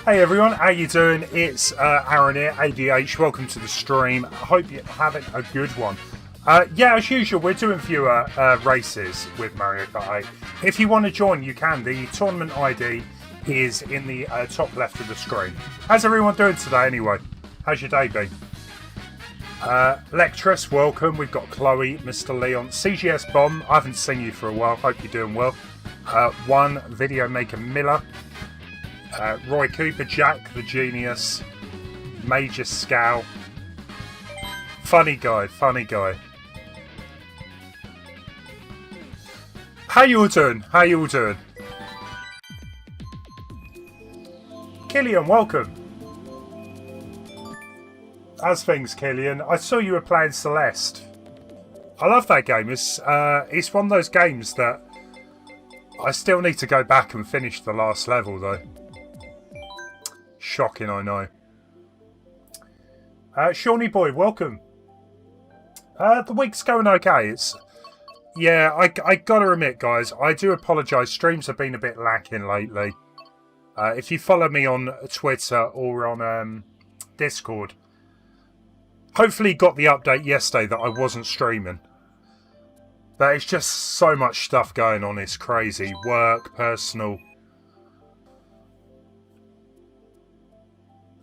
Hey everyone, how you doing? It's Aaron here, ADH. Welcome to the stream. I hope you're having a good one. Yeah, as usual, we're doing fewer races with Mario Kart 8. If you want to join, you can. The tournament ID is in the top left of the screen. How's everyone doing today anyway? How's your day been? Lectress, welcome. We've got Chloe, Mr. Leon, CGS Bomb. I haven't seen you for a while. Hope you're doing well. One Video Maker Miller. Roy Cooper, Jack the Genius, Major Scow, funny guy. How you all doing? Killian, welcome. How's things, Killian? I saw you were playing Celeste. I love that game. It's one of those games that I still need to go back and finish the last level though. Shocking, I know. Shawnee Boy, welcome. The week's going okay. Yeah, I gotta admit, guys, I do apologise. Streams have been a bit lacking lately. If you follow me on Twitter or on Discord, hopefully you got the update yesterday that I wasn't streaming. But it's just so much stuff going on. It's crazy. Work, personal.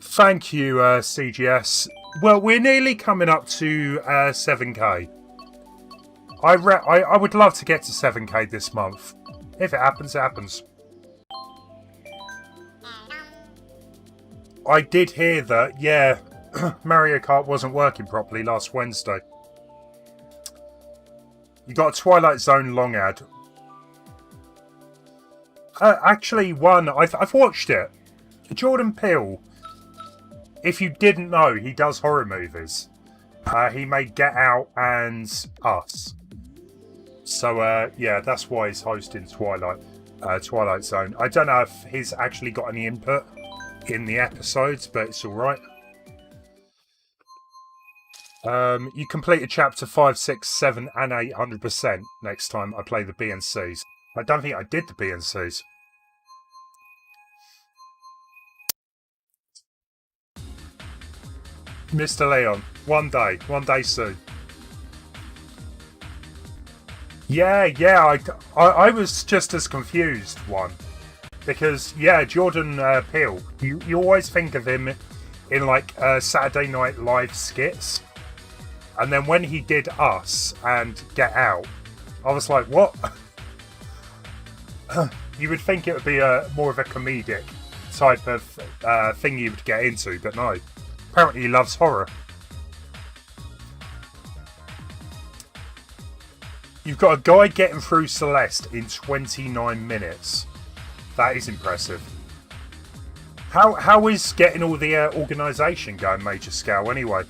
Thank you, CGS. Well, we're nearly coming up to 7k. I would love to get to 7k this month. If it happens, it happens. I did hear that, yeah, Mario Kart wasn't working properly last Wednesday. You got a Twilight Zone long ad. Actually, I've watched it. Jordan Peele. If you didn't know, he does horror movies. He made Get Out and Us. So, yeah, that's why he's hosting Twilight Zone. I don't know if he's actually got any input in the episodes, but it's alright. You completed chapter 5, 6, 7 and 8 100% next time I play the BNCs. I don't think I did the BNCs. Mr. Leon, one day soon. Yeah, I was just as confused, because yeah, Jordan Peele, you always think of him in like Saturday Night Live skits, and then when he did Us and Get Out, I was like, what? You would think it would be more of a comedic type of thing you would get into, but no. Apparently he loves horror. You've got a guy getting through Celeste in 29 minutes. That is impressive. How is getting all the organisation going, Major Scale, anyway?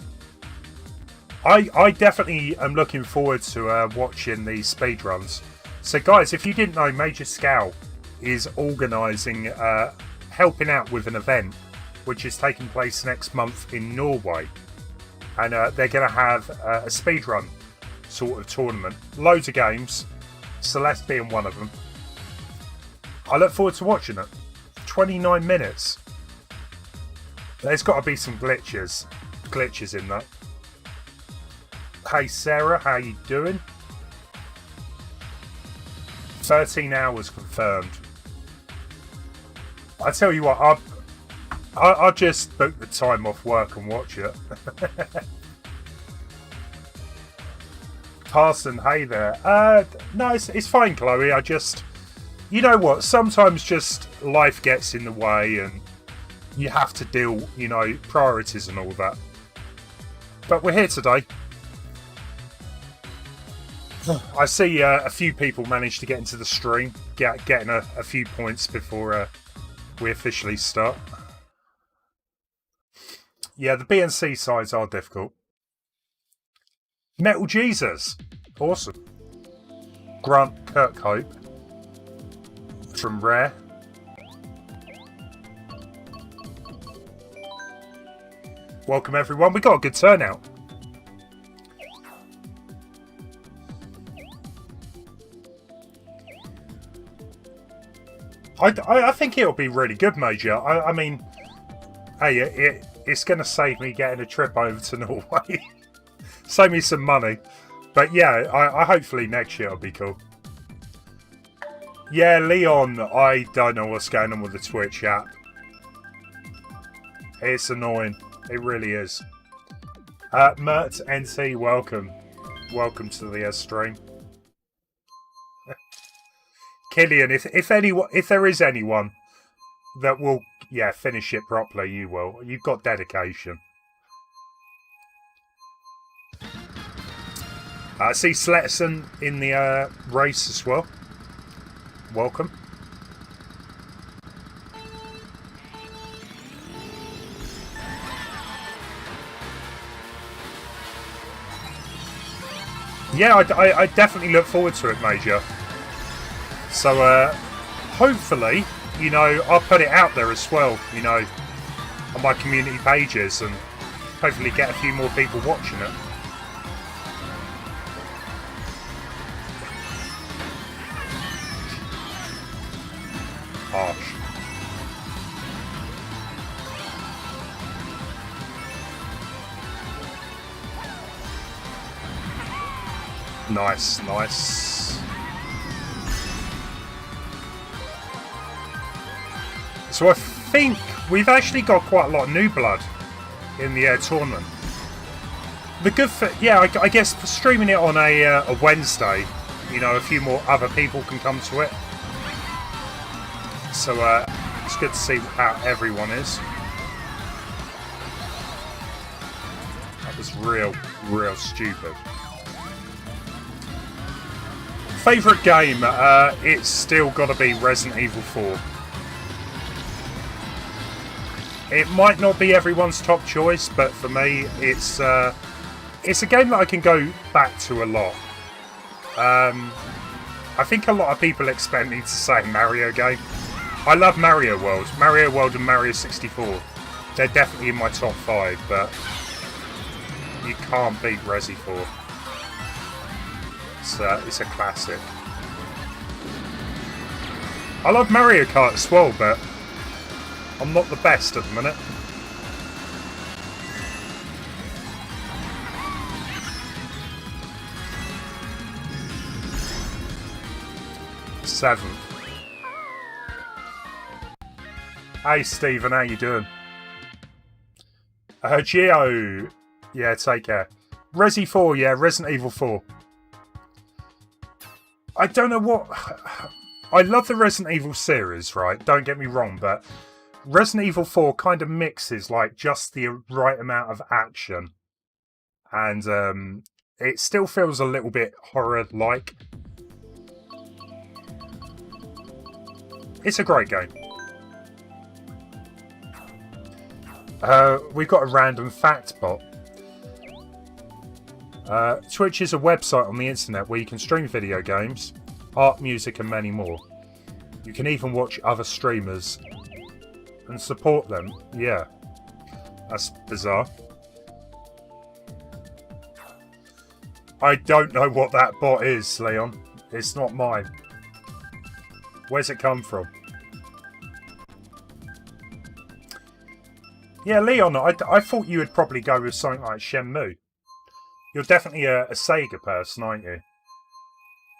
I definitely am looking forward to watching these speedruns. So guys, if you didn't know, Major Scale is organising, helping out with an event which is taking place next month in Norway. And they're going to have a speedrun sort of tournament. Loads of games, Celeste being one of them. I look forward to watching it. 29 minutes. There's got to be some glitches in that. Hey Sarah, how you doing? 13 hours confirmed. I tell you what, I'll just book the time off work and watch it. Carson, hey there. No, it's fine, Chloe. You know what? Sometimes just life gets in the way and you have to deal, priorities and all that. But we're here today. I see a few people managed to get into the stream, getting a few points before we officially start. Yeah, the BNC sides are difficult. Metal Jesus. Awesome. Grant Kirkhope from Rare. Welcome everyone. We got a good turnout. I think it'll be really good, Major. I mean, hey, it's going to save me getting a trip over to Norway. Save me some money. But yeah, I hopefully next year it'll be cool. Yeah, Leon, I don't know what's going on with the Twitch app. It's annoying. It really is. Mert NT, welcome. Welcome to the stream. Killian, if there is anyone that will, yeah, finish it properly, you will. You've got dedication. I see Sletson in the race as well. Welcome. Yeah, I definitely look forward to it, Major. So, hopefully, you know, I'll put it out there as well, you know, on my community pages and hopefully get a few more people watching it. Harsh. Nice, nice. So I think we've actually got quite a lot of new blood in the tournament. The good for, yeah, I guess for streaming it on a Wednesday, you know, a few more other people can come to it. So it's good to see how everyone is. That was real stupid. Favourite game? It's still got to be Resident Evil 4. It might not be everyone's top choice, but for me, it's a game that I can go back to a lot. I think a lot of people expect me to say Mario game. I love Mario World. Mario World and Mario 64. They're definitely in my top 5, but you can't beat Resi 4. It's a classic. I love Mario Kart as well, but I'm not the best at the minute. Seventh. Hey Stephen, how you doing? Geo, yeah, take care. Resi 4, yeah, Resident Evil 4. I don't know what... I love the Resident Evil series, right? Don't get me wrong, but Resident Evil 4 kind of mixes like just the right amount of action. And it still feels a little bit horror-like. It's a great game. We've got a random fact bot. Twitch is a website on the internet where you can stream video games, art, music and many more. You can even watch other streamers and support them. Yeah, that's bizarre. I don't know what that bot is, Leon. It's not mine. Where's it come from? Yeah, Leon, I thought you would probably go with something like Shenmue. You're definitely a Sega person, aren't you?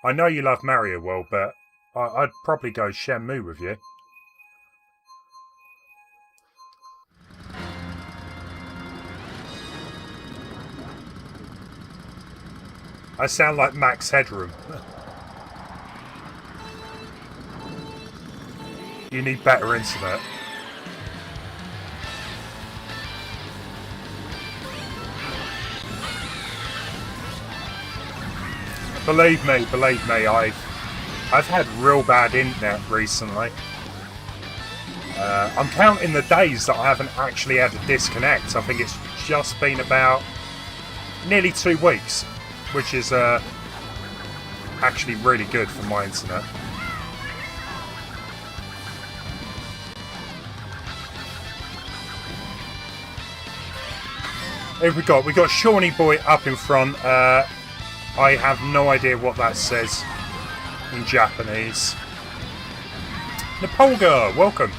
I know you love Mario World, but I'd probably go Shenmue with you. I sound like Max Headroom. You need better internet. Believe me, I've had real bad internet recently. I'm counting the days that I haven't actually had to disconnect. I think it's just been about nearly 2 weeks, which is actually really good for my internet. Here we got Shawnee Boy up in front. I have no idea what that says in Japanese. Napolga, welcome.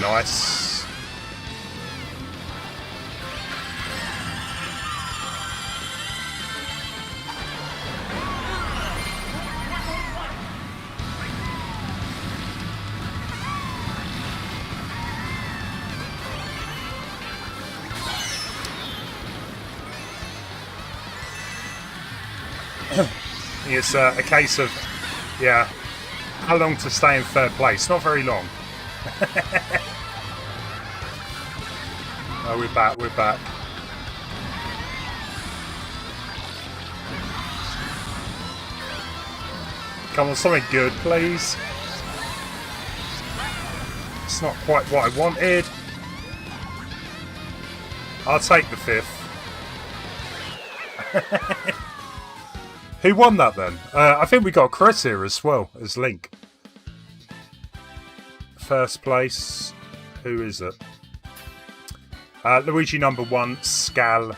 Nice. It's a case of, yeah, how long to stay in third place? Not very long. Oh, we're back, we're back. Come on, something good, please. It's not quite what I wanted. I'll take the 5th. Who won that then? I think we got Chris here as well as Link. First place. Who is it? Luigi number 1, Scal.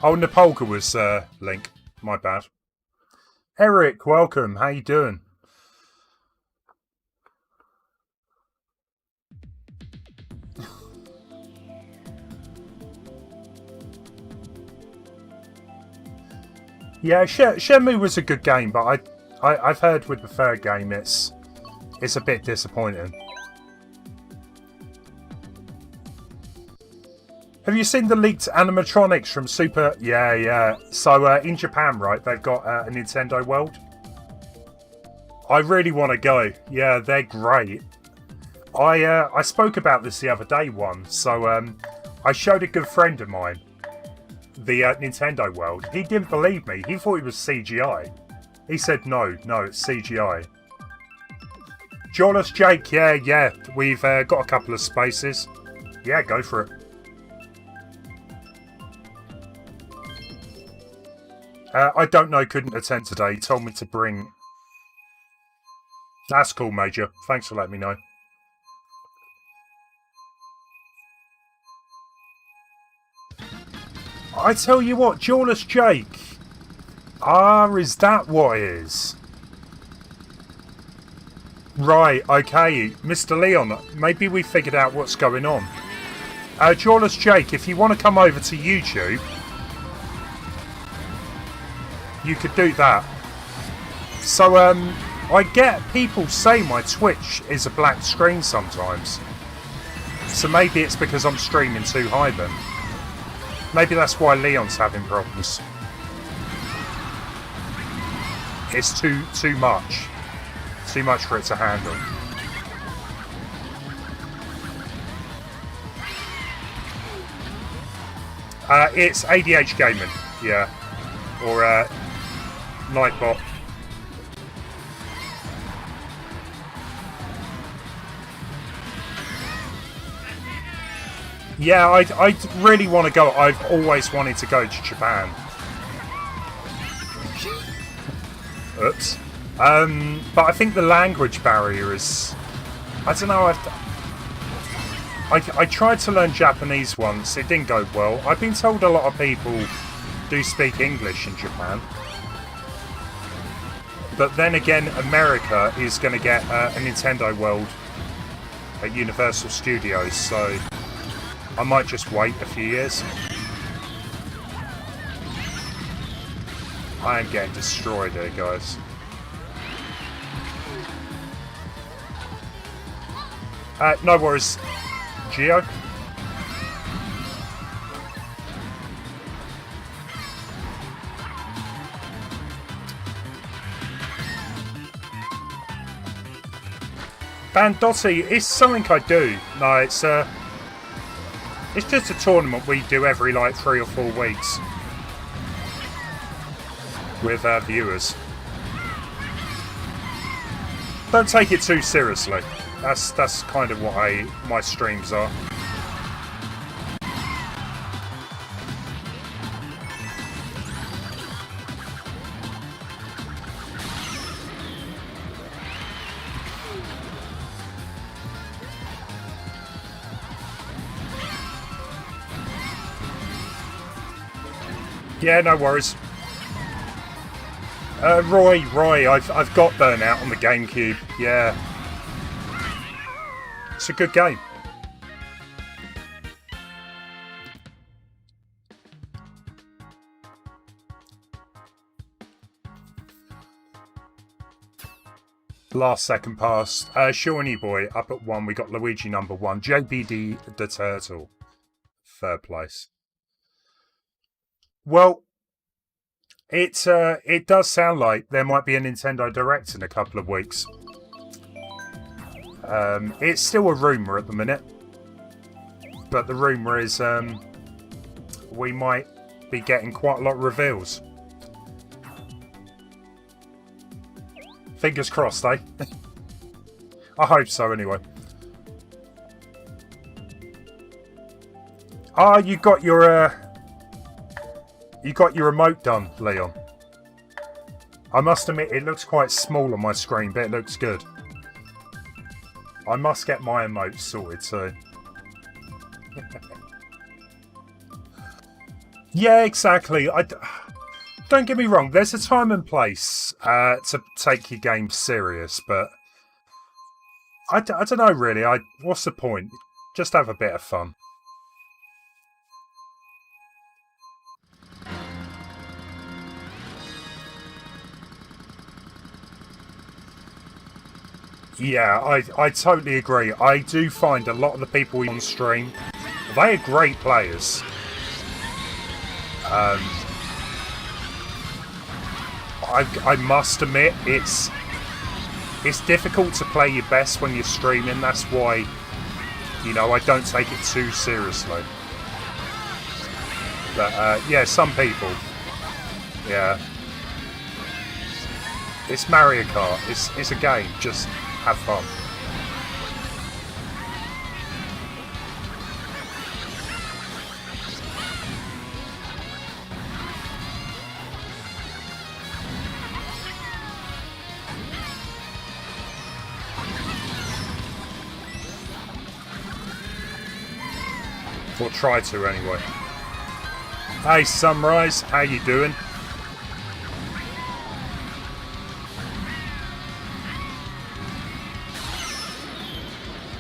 Oh, Napolka was Link. My bad. Eric, welcome. How you doing? Yeah, Shenmue was a good game, but I've heard with the third game it's a bit disappointing. Have you seen the leaked animatronics from Super? Yeah. So in Japan, right, they've got a Nintendo World. I really want to go. Yeah, they're great. I spoke about this the other day once. So I showed a good friend of mine the Nintendo World. He didn't believe me. He thought it was CGI. He said, no, it's CGI. Jawless Jake, yeah. We've got a couple of spaces. Yeah, go for it. I don't know, couldn't attend today. He told me to bring... That's cool, Major. Thanks for letting me know. I tell you what, Jawless Jake. Is that what it is? Right, okay. Mr. Leon, maybe we figured out what's going on. Jawless Jake, if you want to come over to YouTube, you could do that. So, I get people say my Twitch is a black screen sometimes. So maybe it's because I'm streaming too high then. Maybe that's why Leon's having problems. It's too much. Too much for it to handle. It's ADH Gaming, yeah. Or Nightbot. Yeah, I really want to go. I've always wanted to go to Japan. Oops. But I think the language barrier is... I don't know, I tried to learn Japanese once. It didn't go well. I've been told a lot of people do speak English in Japan. But then again, America is going to get a Nintendo World at Universal Studios, so... I might just wait a few years. I am getting destroyed here, guys. No worries. Geo? Bandotti is something I do. No, it's just a tournament we do every like 3 or 4 weeks with viewers. Don't take it too seriously. That's kind of what my streams are. Yeah, no worries. Roy, I've got Burnout on the GameCube. Yeah. It's a good game. Last second pass. Shawnee Boy up at 1. We got Luigi number 1. JBD the Turtle. 3rd place. Well, it does sound like there might be a Nintendo Direct in a couple of weeks. It's still a rumour at the minute. But the rumour is we might be getting quite a lot of reveals. Fingers crossed, eh? I hope so, anyway. Ah, you got your remote done, Leon. I must admit, it looks quite small on my screen, but it looks good. I must get my emotes sorted too. Yeah, exactly. Don't get me wrong, there's a time and place to take your game serious, but I don't know really. What's the point? Just have a bit of fun. Yeah, I totally agree. I do find a lot of the people on stream, they are great players. I must admit, it's difficult to play your best when you're streaming. That's why, you know, I don't take it too seriously. But yeah, some people, yeah. It's Mario Kart. It's a game. Just have fun. Or try to, anyway. Hey, Sunrise, how you doing?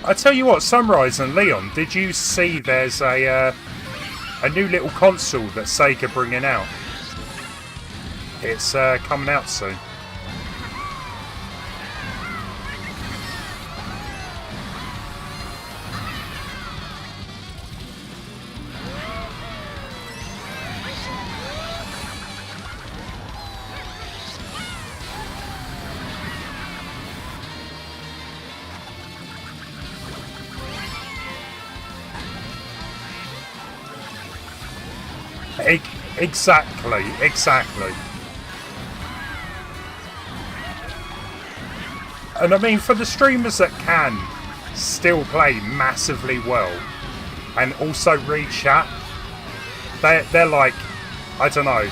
I tell you what, Sunrise and Leon, did you see there's a new little console that Sega bringing out? It's coming out soon. Exactly. And I mean, for the streamers that can still play massively well and also read chat, they're like, I don't know,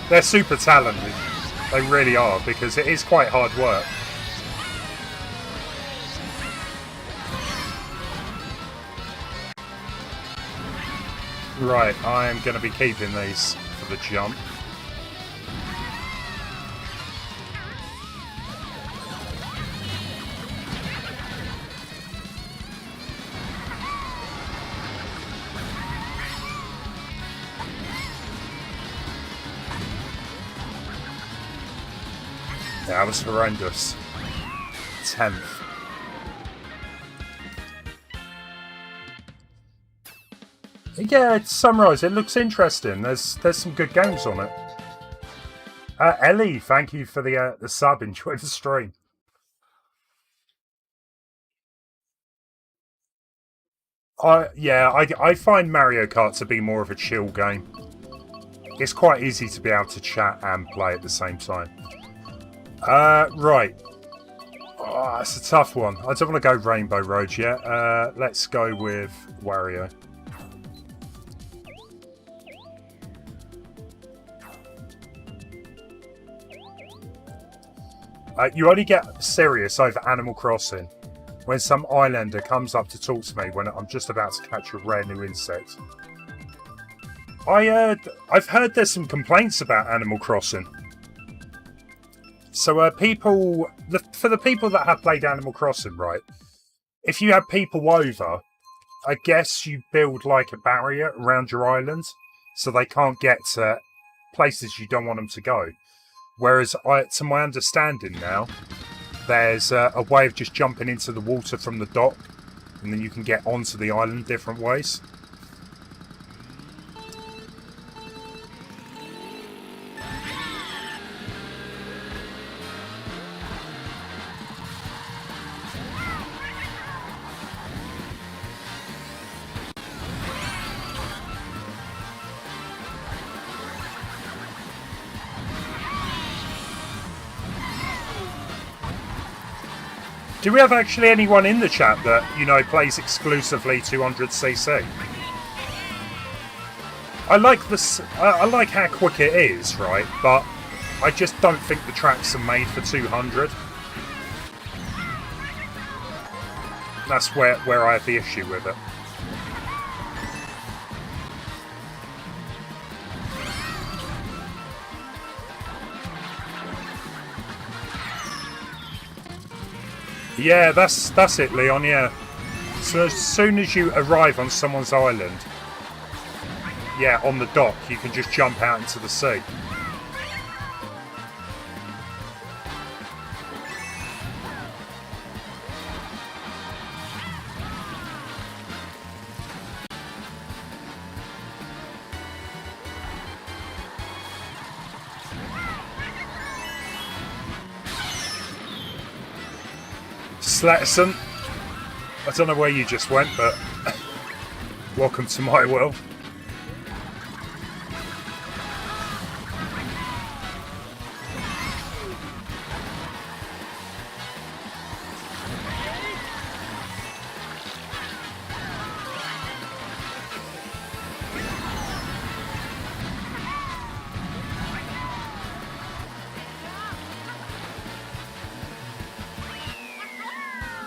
they're super talented. They really are, because it is quite hard work. Right, I am going to be keeping these for the jump. That was horrendous. 10th. Yeah, it's Sunrise. It looks interesting. There's some good games on it. Ellie, thank you for the sub. Enjoy the stream. I find Mario Kart to be more of a chill game. It's quite easy to be able to chat and play at the same time. Right. Oh, it's a tough one. I don't want to go Rainbow Road yet. Let's go with Wario. You only get serious over Animal Crossing when some islander comes up to talk to me when I'm just about to catch a rare new insect. I've heard there's some complaints about Animal Crossing. So for the people that have played Animal Crossing, right? If you have people over, I guess you build like a barrier around your island, so they can't get to places you don't want them to go. Whereas, to my understanding now, there's a way of just jumping into the water from the dock, and then you can get onto the island different ways. Do we have actually anyone in the chat that, you know, plays exclusively 200cc? I like this. I like how quick it is, right? But I just don't think the tracks are made for 200. That's where I have the issue with it. Yeah, that's it, Leon, yeah. So as soon as you arrive on someone's island, yeah, on the dock, you can just jump out into the sea. Slatterson, I don't know where you just went, but welcome to my world.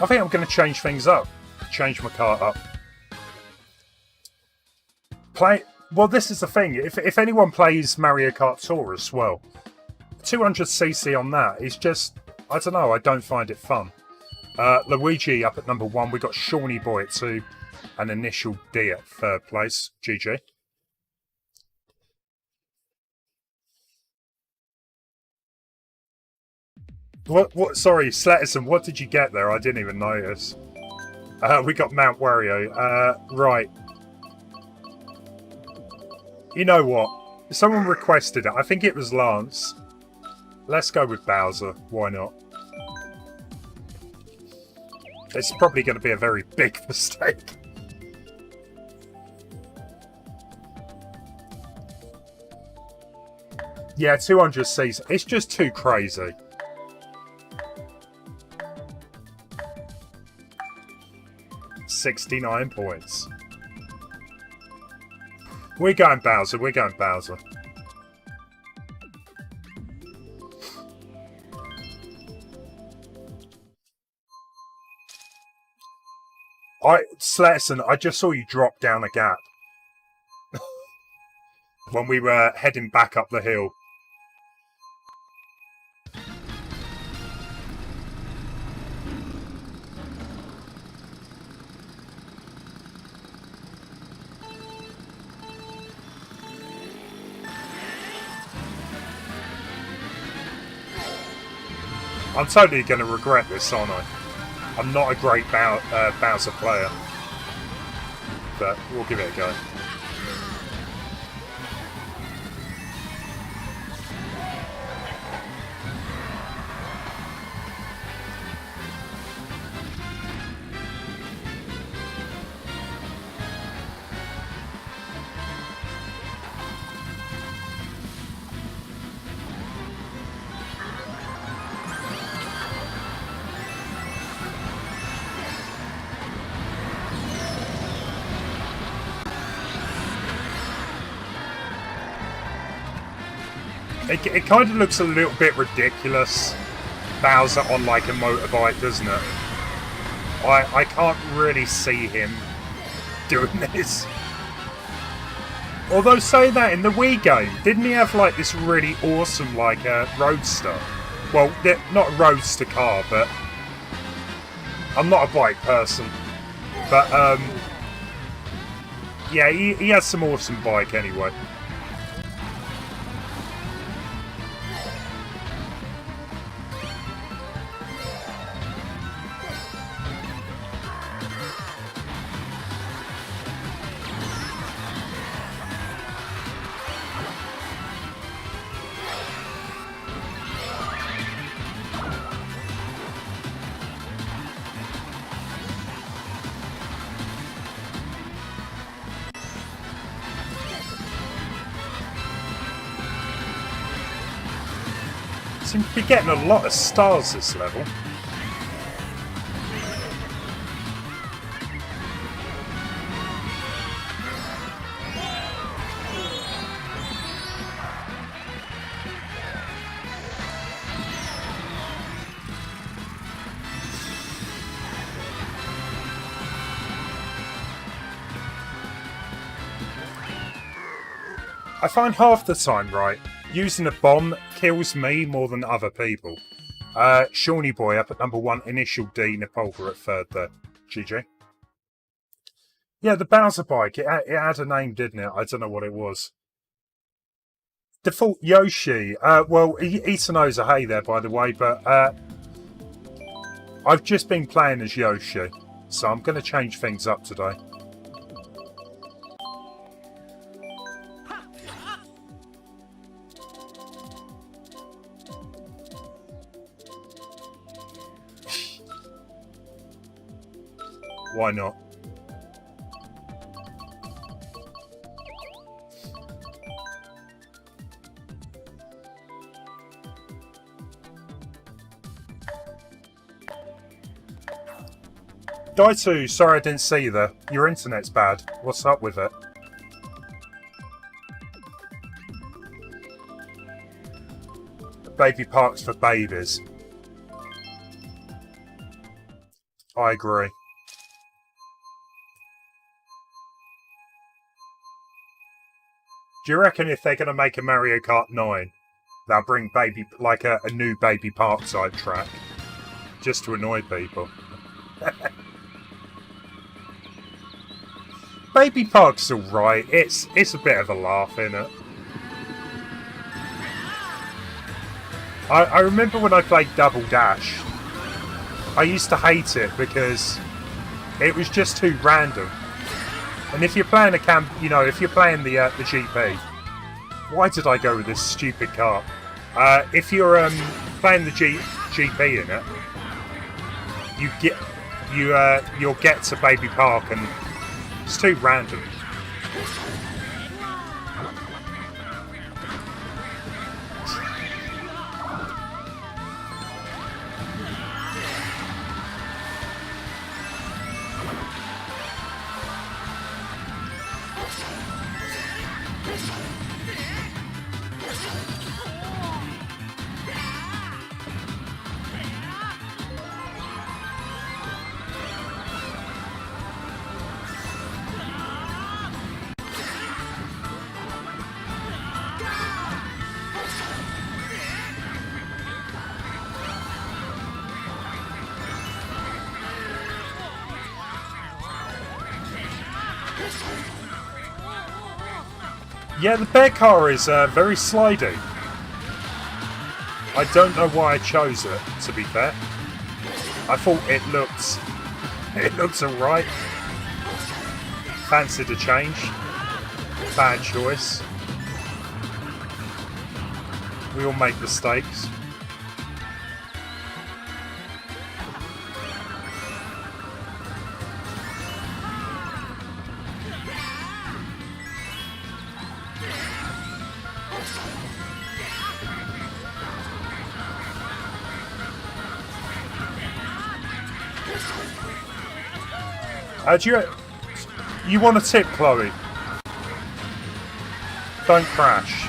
I think I'm going to change things up. Change my car up. Well, this is the thing. If anyone plays Mario Kart Tour as well, 200cc on that is just, I don't know, I don't find it fun. Luigi up at number 1. We got Shawnee Boy at 2. And Initial D at 3rd place. GG. What? Sorry, Slatterson, what did you get there? I didn't even notice. We got Mount Wario. Right. You know what? Someone requested it. I think it was Lance. Let's go with Bowser. Why not? It's probably going to be a very big mistake. Yeah, 200cc. It's just too crazy. $69 points. We're going Bowser. We're going Bowser. Slatterson, I just saw you drop down a gap when we were heading back up the hill. I'm totally going to regret this, aren't I? I'm not a great Bowser player, but we'll give it a go. It kind of looks a little bit ridiculous, Bowser on like a motorbike, doesn't it? I can't really see him doing this. Although saying that, in the Wii game, didn't he have like this really awesome like roadster? Well, not a roadster car, but I'm not a bike person. But yeah, he has some awesome bike anyway. Seem to be getting a lot of stars this level. I find half the time, right, using a bomb kills me more than other people. Shawnee Boy up at number 1, Initial D, Nepalga at 3rd there. GG. Yeah, the Bowser bike, it had a name, didn't it? I don't know what it was. Default Yoshi. Well, Itano's a hey there, by the way, but I've just been playing as Yoshi, so I'm going to change things up today. Why not? Daitu, sorry I didn't see you there. Your internet's bad. What's up with it? Baby parks for babies. I agree. Do you reckon if they're going to make a Mario Kart 9, they'll bring baby like a new Baby Park side track just to annoy people? Baby Park's alright. It's a bit of a laugh, innit? I remember when I played Double Dash, I used to hate it because it was just too random. And if you're playing if you're playing the GP, why did I go with this stupid car? If you're playing the GP in it, you'll get to Baby Park and it's too random. Yeah, the bear car is very slidey. I don't know why I chose it, to be fair. I thought it looks alright. Fancied a change. Bad choice. We all make mistakes. You want a tip, Chloe? Don't crash.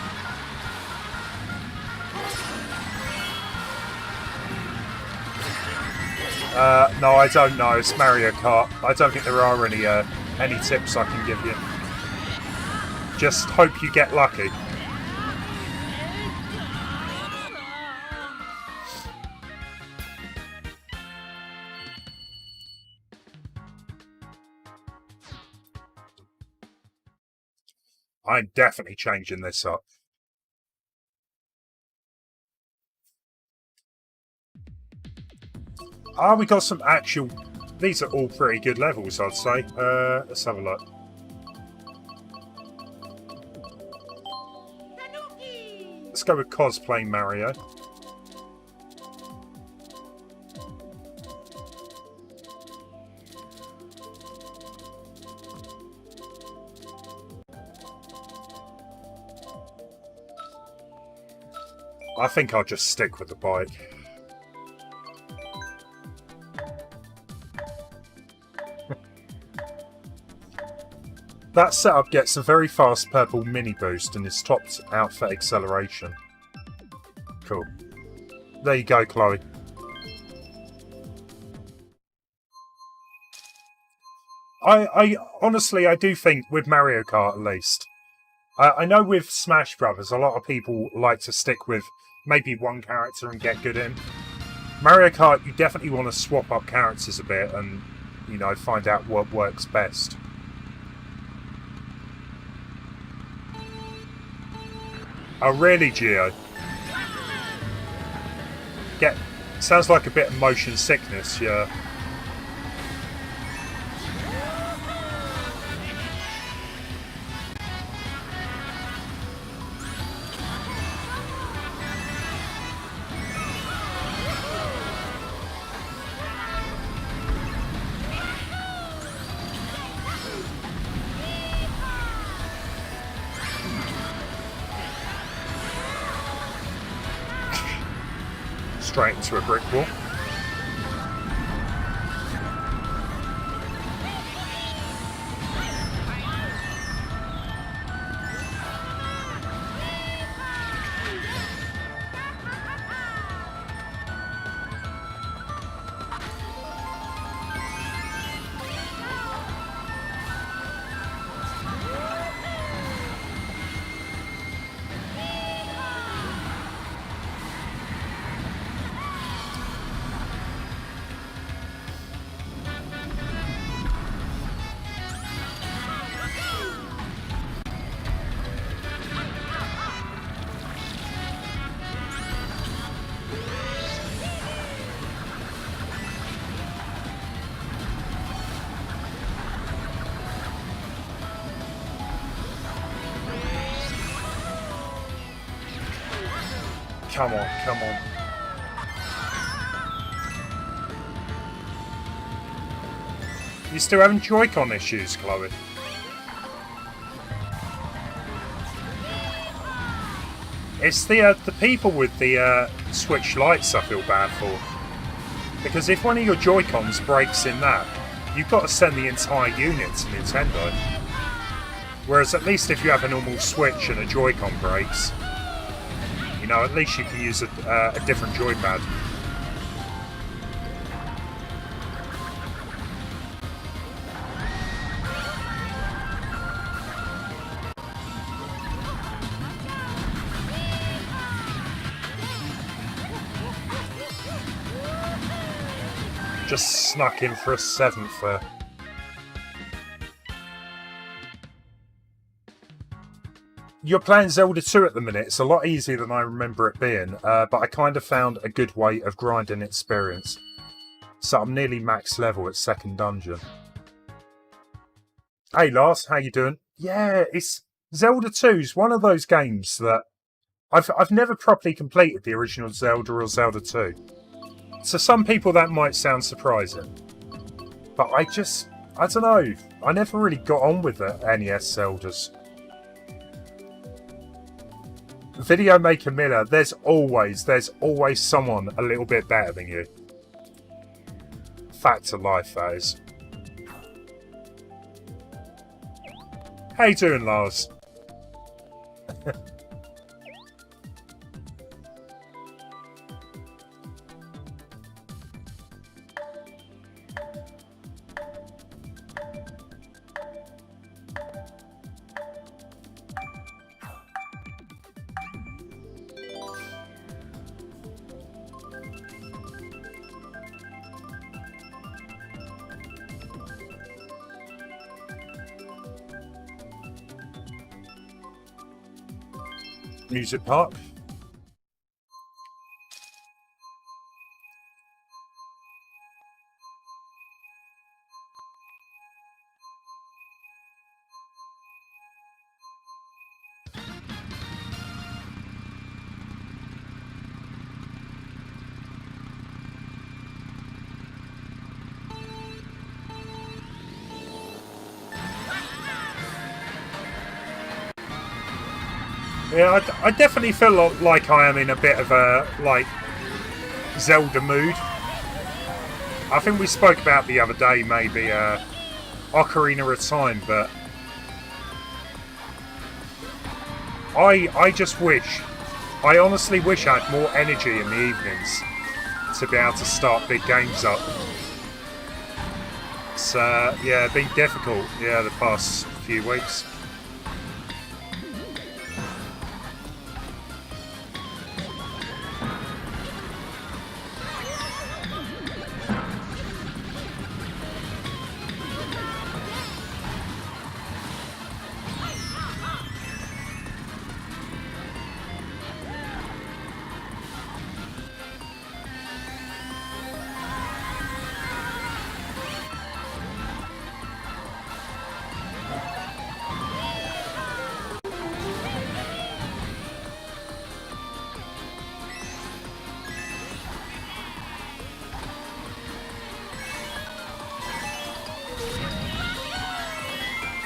No, I don't know. It's Mario Kart. I don't think there are any tips I can give you. Just hope you get lucky. I'm definitely changing this up. Ah, we got some actual... These are all pretty good levels, I'd say. Let's have a look. Let's go with cosplay Mario. I think I'll just stick with the bike. That setup gets a very fast purple mini boost and is topped out for acceleration. Cool. There you go, Chloe. I honestly, I do think with Mario Kart at least. I know with Smash Brothers, a lot of people like to stick with maybe one character and get good in. Mario Kart, you definitely want to swap up characters a bit and, you know, find out what works best. Oh, really, Gio? Sounds like a bit of motion sickness, yeah. Straight into a brick wall. Come on, come on. You still having Joy-Con issues, Chloe? It's the people with the Switch lights I feel bad for. Because if one of your Joy-Cons breaks in that, you've got to send the entire unit to Nintendo. Whereas at least if you have a normal Switch and a Joy-Con breaks, you know, at least you can use a different joypad. Just snuck in for a 7th there. You're playing Zelda 2 at the minute. It's a lot easier than I remember it being, but I kind of found a good way of grinding experience. So I'm nearly max level at 2nd dungeon. Hey Lars, how you doing? Yeah, it's Zelda 2's one of those games that I've never properly completed the original Zelda or Zelda 2. To some people that might sound surprising, but I don't know. I never really got on with the NES Zeldas. Video Maker Miller, there's always someone a little bit better than you. Fact of life, that is. How you doing, Lars? Music Park. Yeah, I definitely feel like I am in a bit of a, like, Zelda mood. I think we spoke about the other day, maybe, Ocarina of Time, but I just wish, I honestly wish I had more energy in the evenings to be able to start big games up. It's, yeah, been difficult, yeah, the past few weeks.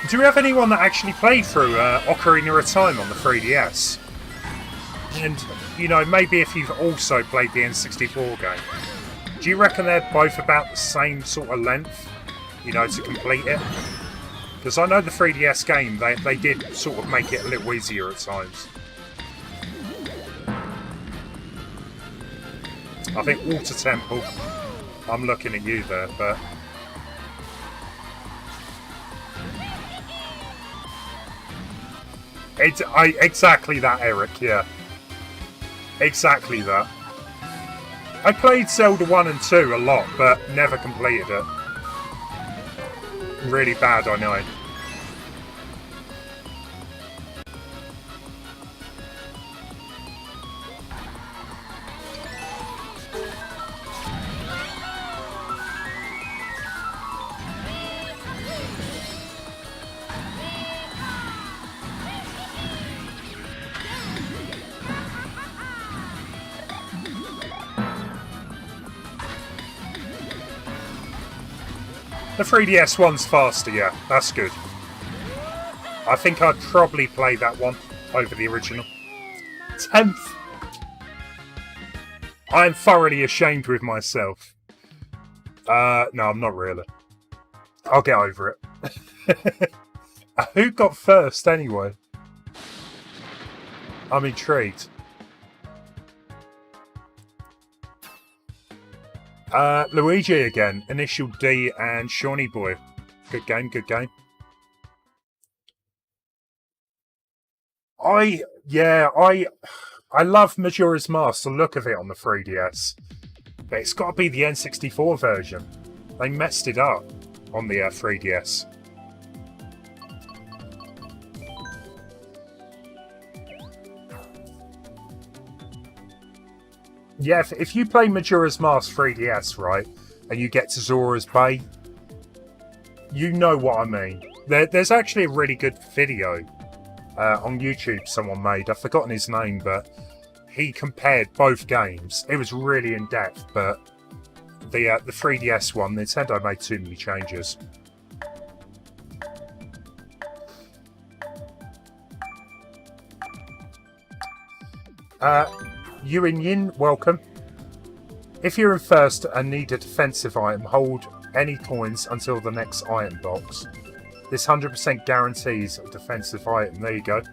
Do we have anyone that actually played through Ocarina of Time on the 3DS? And, you know, maybe if you've also played the N64 game, do you reckon they're both about the same sort of length, you know, to complete it? Because I know the 3DS game, they did sort of make it a little easier at times. I think Water Temple, I'm looking at you there, but... exactly that, Eric, yeah. Exactly that. I played Zelda 1 and 2 a lot, but never completed it. Really bad, I know. The 3DS one's faster, yeah, that's good. I think I'd probably play that one over the original. 10th! I am thoroughly ashamed with myself. No, I'm not really. I'll get over it. Who got first, anyway? I'm intrigued. Luigi again, Initial D and Shawnee Boy. Good game, good game. I love Majora's Mask, the look of it on the 3DS. But it's got to be the N64 version. They messed it up on the 3DS. Yeah, if you play Majora's Mask 3DS, right, and you get to Zora's Bay, you know what I mean. There's actually a really good video on YouTube someone made. I've forgotten his name, but he compared both games. It was really in-depth, but the 3DS one, Nintendo made too many changes. Yuin Yin, welcome. If you're in first and need a defensive item, hold any coins until the next item box. This 100% guarantees a defensive item. There you go.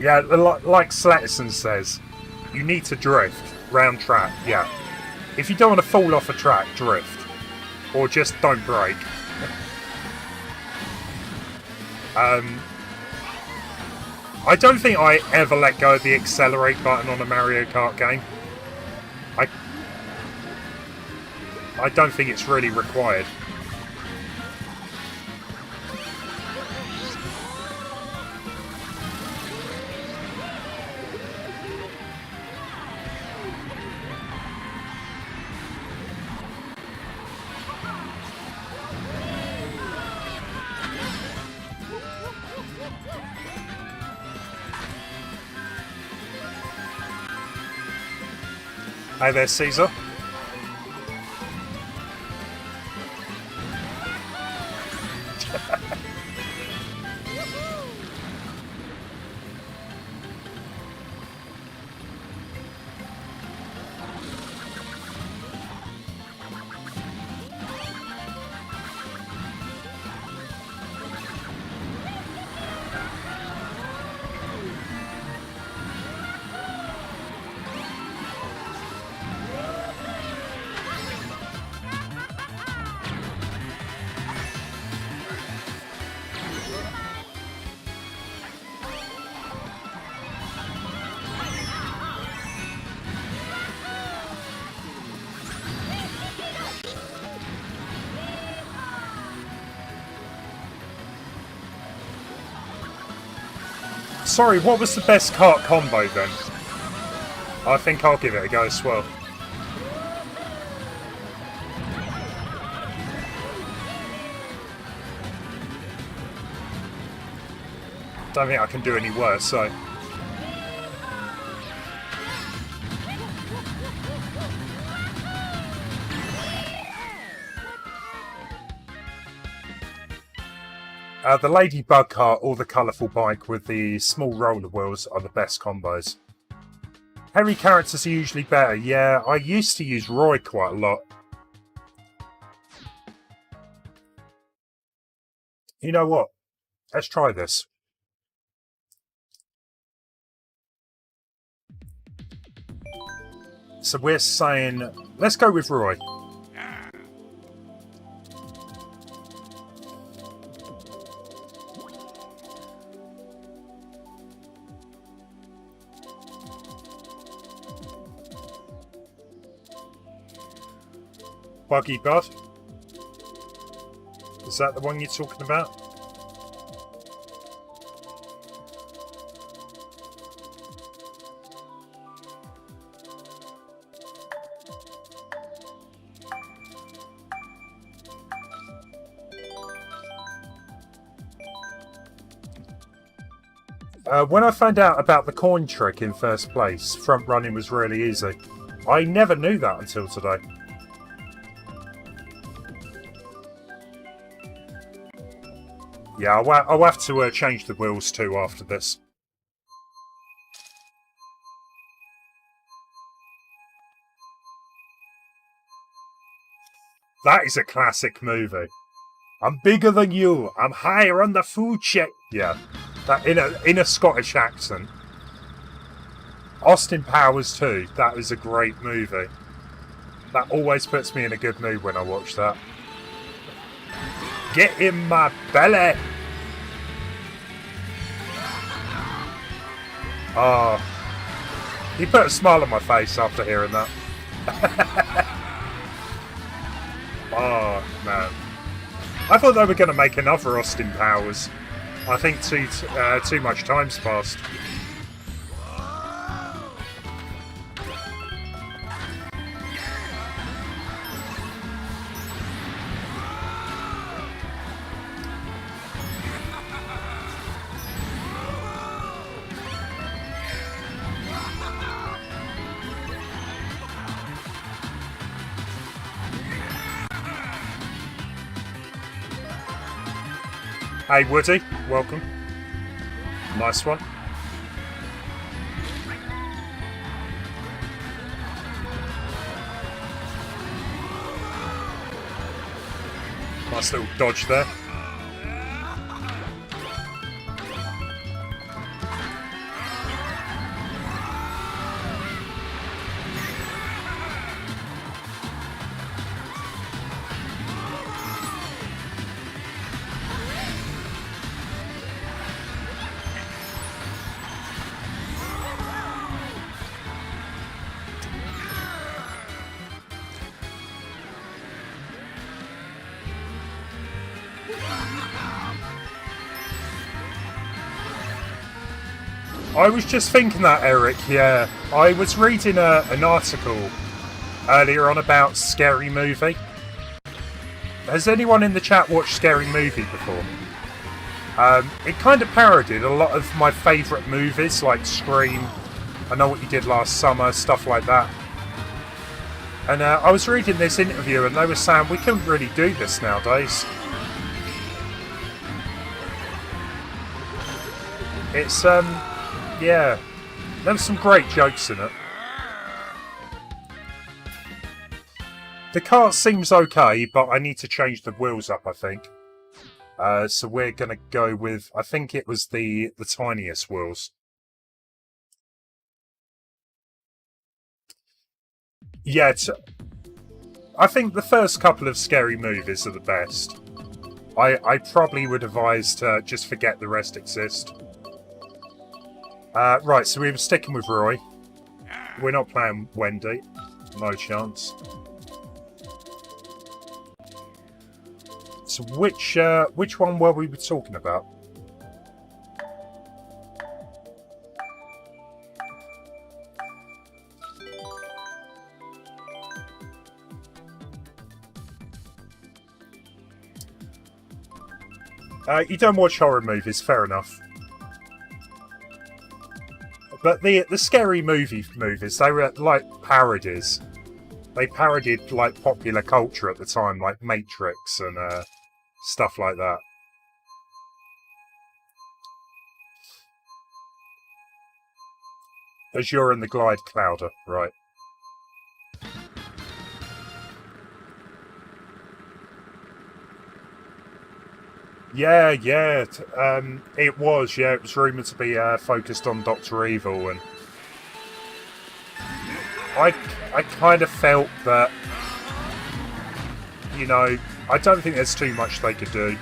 Yeah, like Sletterson says, you need to drift round track, yeah. If you don't want to fall off a track, drift. Or just don't brake. I don't think I ever let go of the accelerate button on a Mario Kart game. I don't think it's really required. Hey there, Caesar. Sorry, what was the best kart combo then? I think I'll give it a go as well. Don't think I can do any worse, so... the Ladybug kart or the colourful bike with the small roller wheels are the best combos. Hairy characters are usually better. Yeah, I used to use Roy quite a lot. You know what? Let's try this. So we're saying, let's go with Roy. Buggy Bud? Is that the one you're talking about? When I found out about the coin trick in first place, front running was really easy. I never knew that until today. Yeah, I'll have to change the wheels too after this. That is a classic movie. I'm bigger than you. I'm higher on the food chain. Yeah, that in a Scottish accent. Austin Powers 2. That is a great movie. That always puts me in a good mood when I watch that. Get in my belly! Oh, he put a smile on my face after hearing that. Oh, man. I thought they were going to make another Austin Powers. I think too much time's passed. Hey Woody, welcome. Nice one. Nice little dodge there. I was just thinking that, Eric, yeah. I was reading an article earlier on about Scary Movie. Has anyone in the chat watched Scary Movie before? It kind of parodied a lot of my favourite movies, like Scream, I Know What You Did Last Summer, stuff like that. And I was reading this interview and they were saying we couldn't really do this nowadays. It's, yeah, there were some great jokes in it. The cart seems okay, but I need to change the wheels up, I think. So we're going to go with, I think it was the tiniest wheels. Yeah, I think the first couple of Scary Movies are the best. I probably would advise to just forget the rest exist. Right, so we were sticking with Roy. We're not playing Wendy. No chance. So which one were we talking about? You don't watch horror movies, fair enough. But the Scary Movie movies, they were like parodies. They parodied like popular culture at the time, like Matrix and stuff like that. Azure and the Glide Clouder, right. Yeah, it was. Yeah, it was rumoured to be focused on Dr. Evil, and I kind of felt that, you know, I don't think there's too much they could do.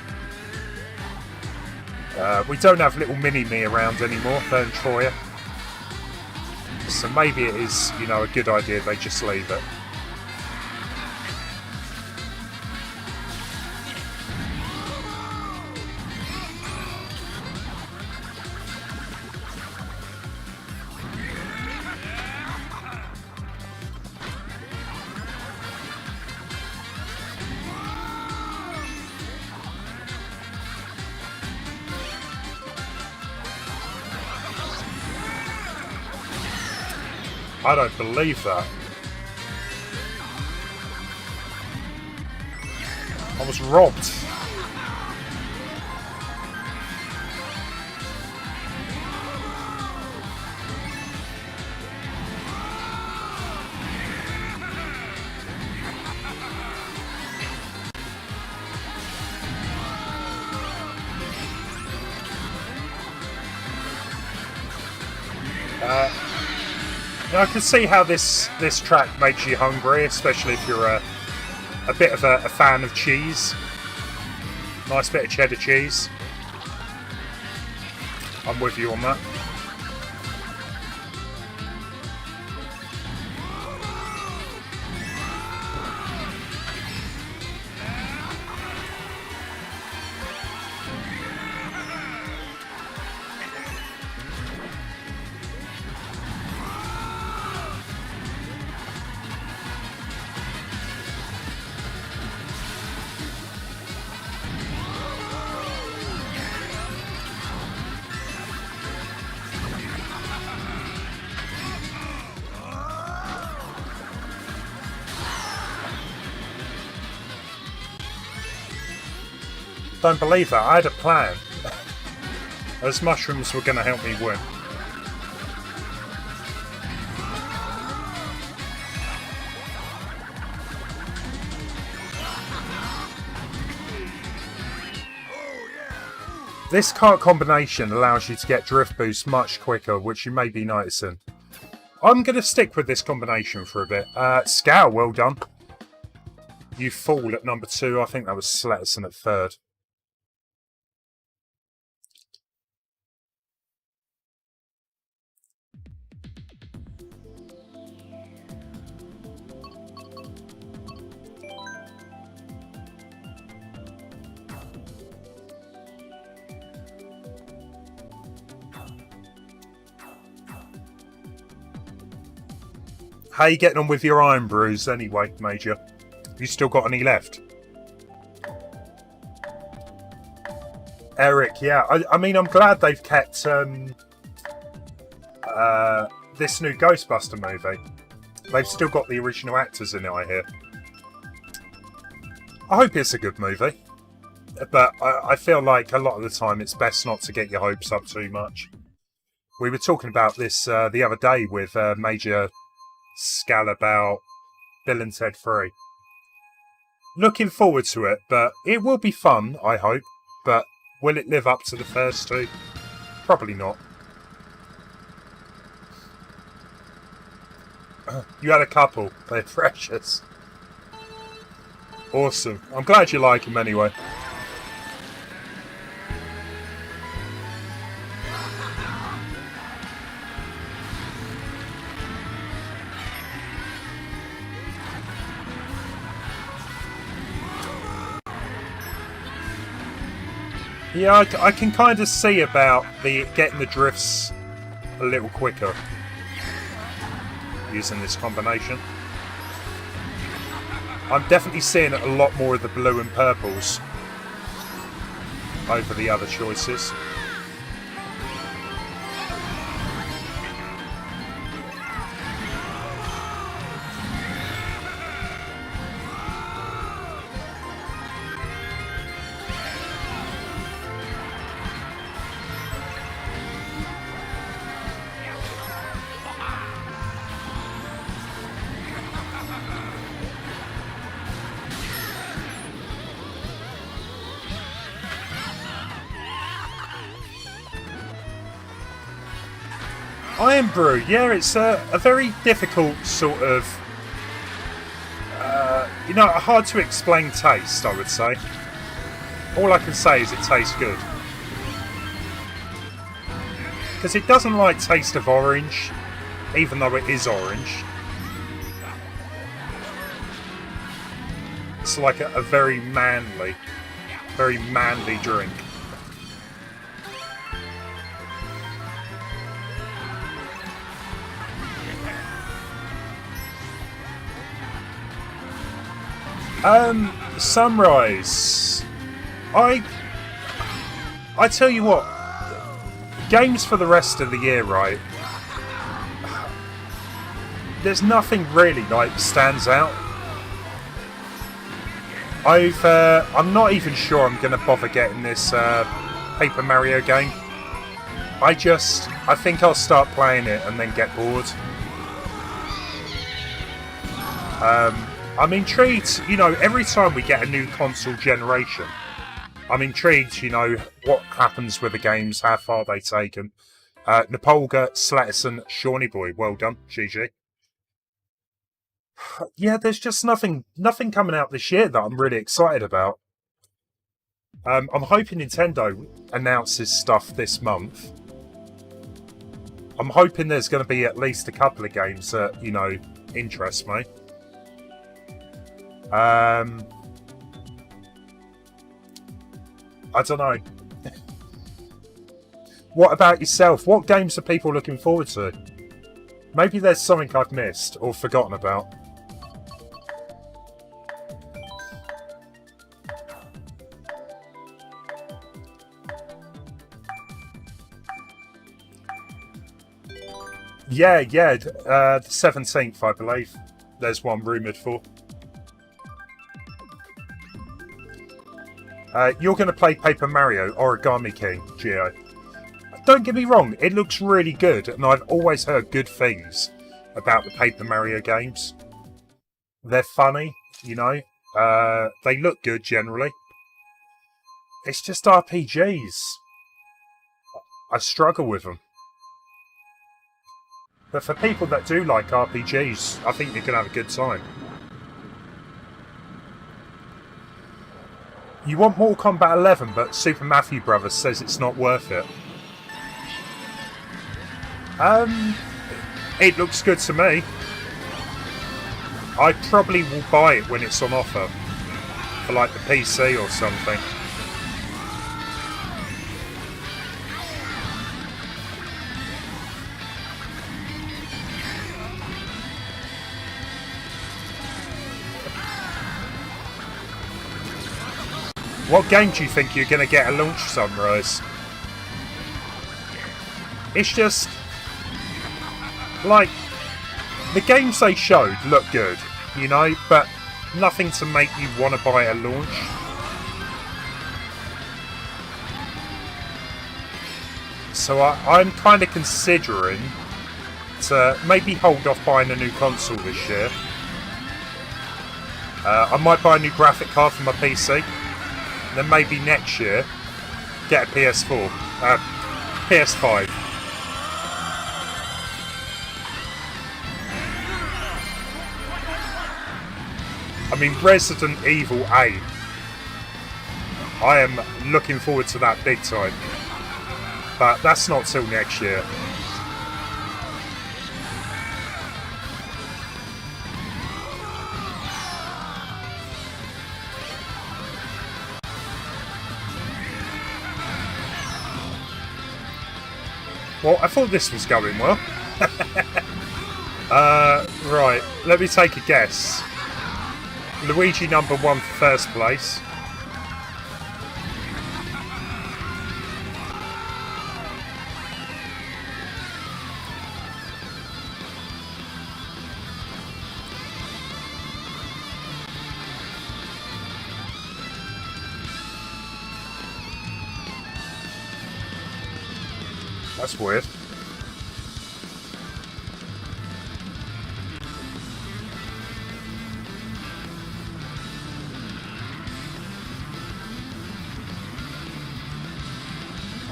We don't have little mini-me around anymore, Vern Troyer. So maybe it is, you know, a good idea they just leave it. I don't believe that. I was robbed. I can see how this track makes you hungry, especially if you're a bit of a fan of cheese. Nice bit of cheddar cheese. I'm with you on that. Don't believe that. I had a plan. Those mushrooms were going to help me win. This cart combination allows you to get drift boost much quicker, which you may be noticing. I'm going to stick with this combination for a bit. Scow, well done. You fool at number 2. I think that was Sletterson at 3rd. How you getting on with your iron brews anyway, Major? You still got any left? Eric, yeah. I mean, I'm glad they've kept this new Ghostbuster movie. They've still got the original actors in it, I hear. I hope it's a good movie. But I feel like a lot of the time it's best not to get your hopes up too much. We were talking about this the other day with Major Scal about Bill and Ted 3. Looking forward to it, but it will be fun, I hope. But will it live up to the first two? Probably not. You had a couple. They're precious. Awesome. I'm glad you like them anyway. Yeah, I can kind of see about getting the drifts a little quicker using this combination. I'm definitely seeing a lot more of the blue and purples over the other choices. Iron Brew, yeah, it's a very difficult sort of, hard to explain taste, I would say. All I can say is it tastes good. Because it doesn't like taste of orange, even though it is orange. It's like a very manly drink. Sunrise. I tell you what, games for the rest of the year, right? There's nothing really like stands out. I'm not even sure I'm gonna bother getting this Paper Mario game. I think I'll start playing it and then get bored. I'm intrigued, every time we get a new console generation, I'm intrigued, what happens with the games, how far they take them. Napolga, Slatterson, Shawnee Boy, well done, GG. Yeah, there's just nothing coming out this year that I'm really excited about. I'm hoping Nintendo announces stuff this month. I'm hoping there's going to be at least a couple of games that, interest me. I don't know. What about yourself? What games are people looking forward to? Maybe there's something I've missed or forgotten about. Yeah, the 17th, I believe. There's one rumoured for. You're going to play Paper Mario Origami King, Geo. Don't get me wrong, it looks really good, and I've always heard good things about the Paper Mario games. They're funny, they look good generally. It's just RPGs. I struggle with them. But for people that do like RPGs, I think you can have a good time. You want Mortal Kombat 11, but Super Matthew Brothers says it's not worth it. It looks good to me. I probably will buy it when it's on offer. For like the PC or something. What game do you think you're going to get a launch sunrise? It's just... like... the games they showed look good, you know, but nothing to make you want to buy a launch. So I'm kind of considering to maybe hold off buying a new console this year. I might buy a new graphic card for my PC. Then maybe next year get a PS4, PS5. I mean, Resident Evil 8. I am looking forward to that big time. But that's not till next year. Well, I thought this was going well. Right, let me take a guess. Luigi number 1 for first place. That's weird.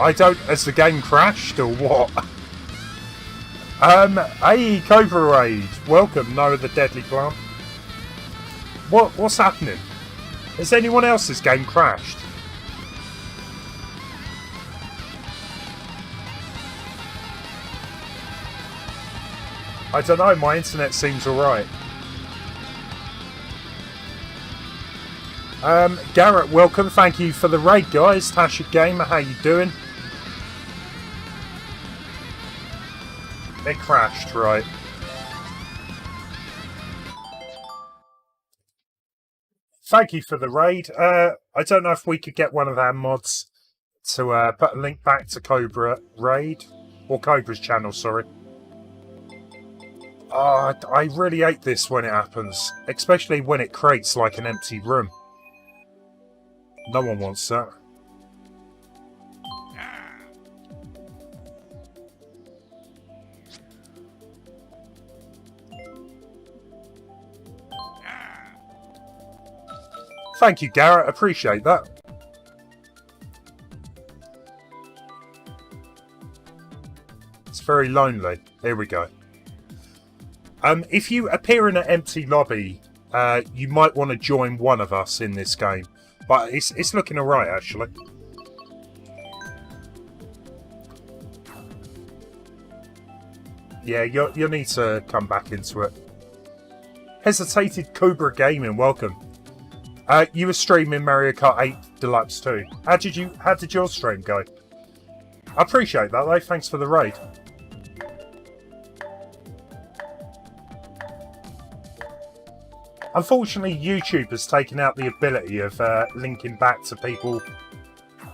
I don't... has the game crashed or what? Hey, Cobra Raid. Welcome, Noah the Deadly Plant. What's happening? Has anyone else's game crashed? I don't know, my internet seems alright. Garrett, welcome. Thank you for the raid, guys. Tasha Gamer, how you doing? It crashed, right. Thank you for the raid. I don't know if we could get one of our mods to put a link back to Cobra Raid. Or Cobra's channel, sorry. I really hate this when it happens. Especially when it creates like an empty room. No one wants that. Thank you, Garrett. Appreciate that. It's very lonely. Here we go. If you appear in an empty lobby, you might want to join one of us in this game. But it's looking alright, actually. Yeah, you'll need to come back into it. Hesitated Cobra Gaming, welcome. You were streaming Mario Kart 8 Deluxe too. How did your stream go? I appreciate that though, thanks for the raid. Unfortunately, YouTube has taken out the ability of linking back to people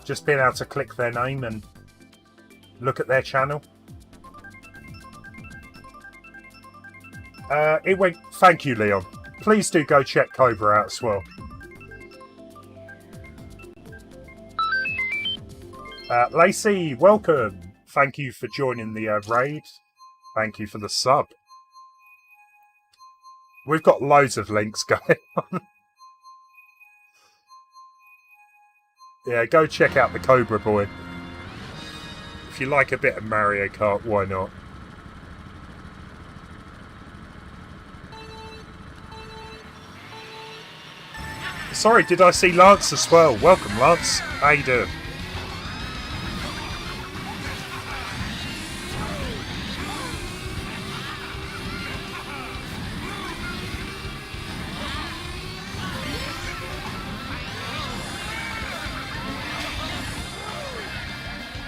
just being able to click their name and look at their channel. Thank you, Leon. Please do go check Cobra out as well. Lacey, welcome. Thank you for joining the raid. Thank you for the sub. We've got loads of links going on. Yeah, go check out the Cobra Boy. If you like a bit of Mario Kart, why not? Sorry, did I see Lance as well? Welcome, Lance. How you doing?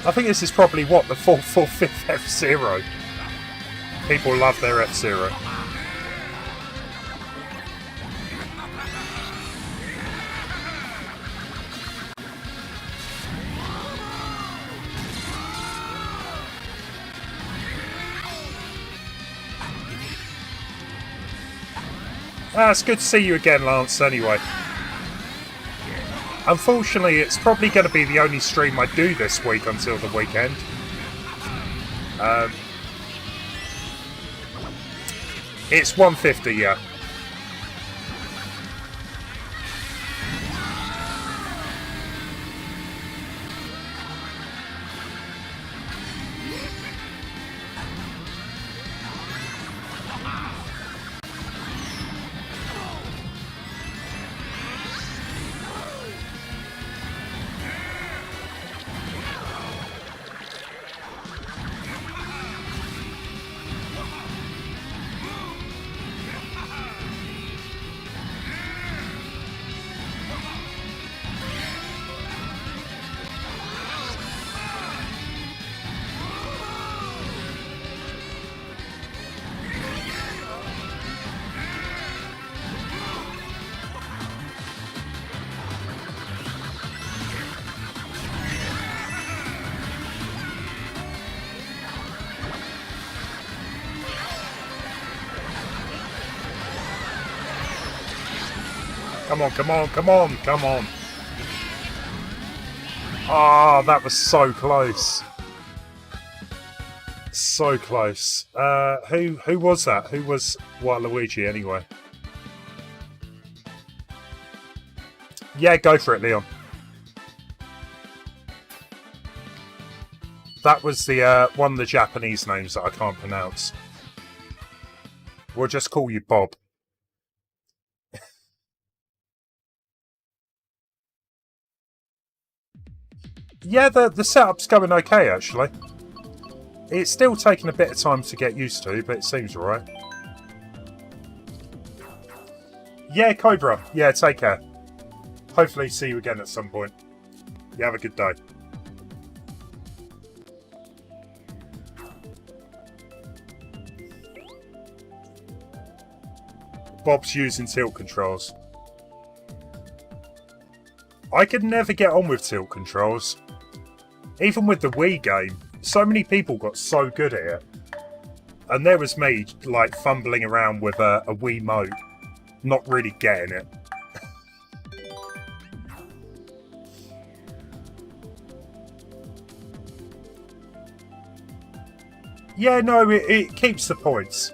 I think this is probably, what, the 4th or 5th F-Zero. People love their F-Zero. It's good to see you again, Lance, anyway. Unfortunately, it's probably going to be the only stream I do this week until the weekend. It's 150, yeah. Come on, come on, come on, come on. Ah, that was so close. So close. Who was that? Who was Waluigi anyway? Yeah, go for it, Leon. That was the one of the Japanese names that I can't pronounce. We'll just call you Bob. Yeah, the setup's going okay, actually. It's still taking a bit of time to get used to, but it seems alright. Yeah, Cobra. Yeah, take care. Hopefully see you again at some point. You have a good day. Bob's using tilt controls. I could never get on with tilt controls. Even with the Wii game, so many people got so good at it. And there was me, like, fumbling around with a Wiimote, not really getting it. Yeah, no, it keeps the points.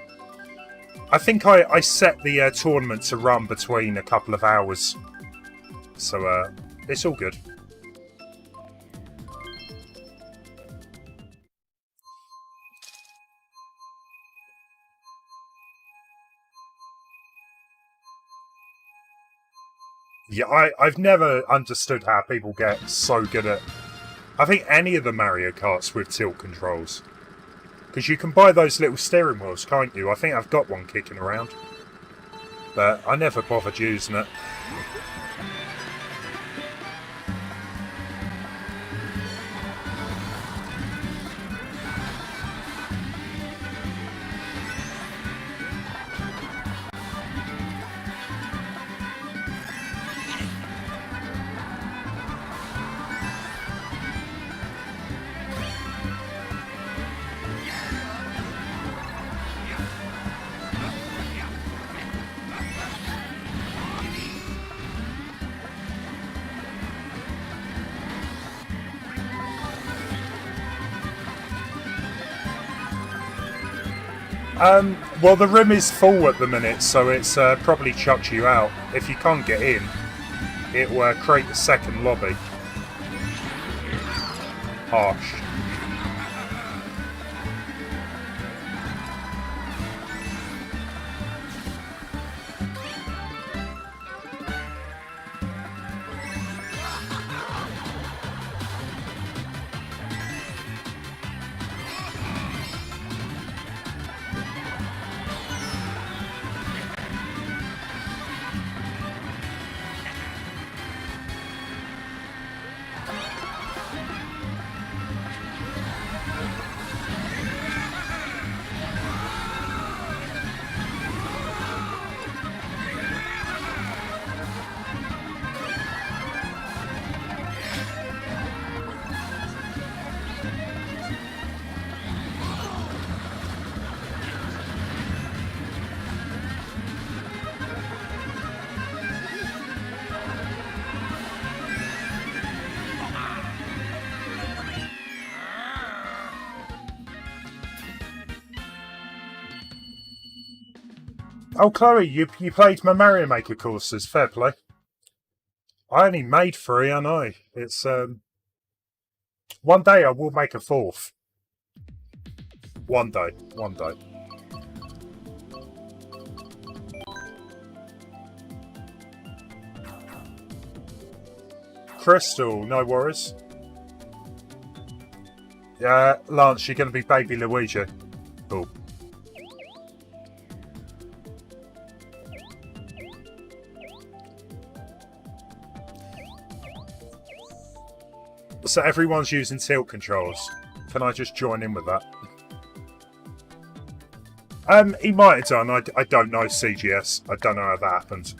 I think I set the tournament to run between a couple of hours. So, it's all good. Yeah, I've never understood how people get so good at... I think any of the Mario Karts with tilt controls. Because you can buy those little steering wheels, can't you? I think I've got one kicking around. But I never bothered using it. Well, the room is full at the minute, so it's probably chucked you out. If you can't get in, it will create a second lobby. Harsh. Oh, Chloe, you played my Mario Maker courses. Fair play. I only made 3, I know. It's, one day I will make a 4th. One day. One day. Crystal, no worries. Yeah, Lance, you're going to be baby Luigi. Cool. So everyone's using tilt controls. Can I just join in with that? He might have done. I don't know CGS. I don't know how that happened.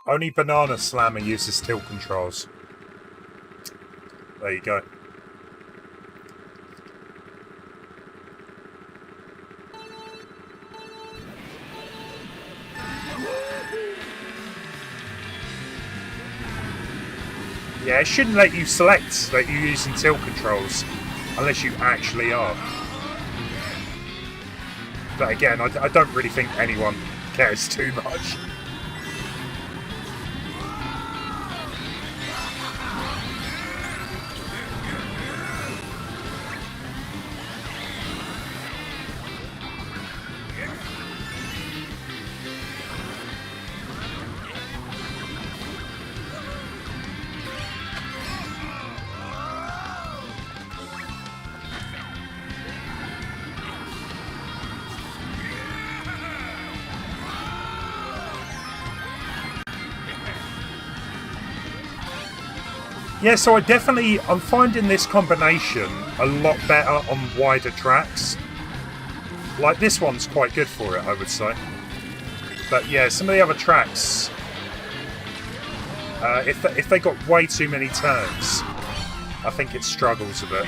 Only Banana Slammer uses tilt controls. There you go. Yeah, it shouldn't let you select that you're using tilt controls unless you actually are. But again, I don't really think anyone cares too much. Yeah, so I'm finding this combination a lot better on wider tracks. Like, this one's quite good for it, I would say. But yeah, some of the other tracks, if they got way too many turns, I think it struggles a bit.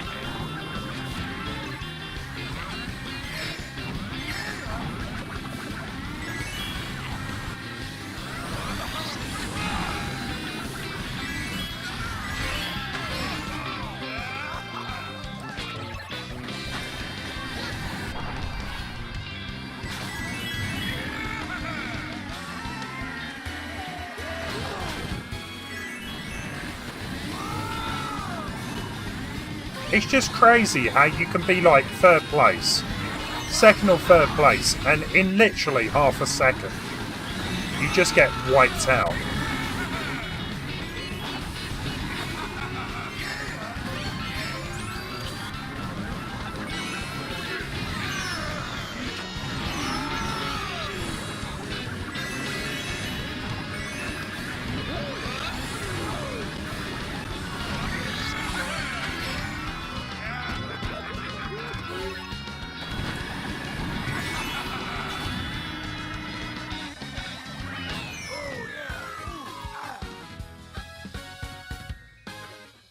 It's just crazy how you can be like 3rd place, 2nd or 3rd place, and in literally half a second, you just get wiped out.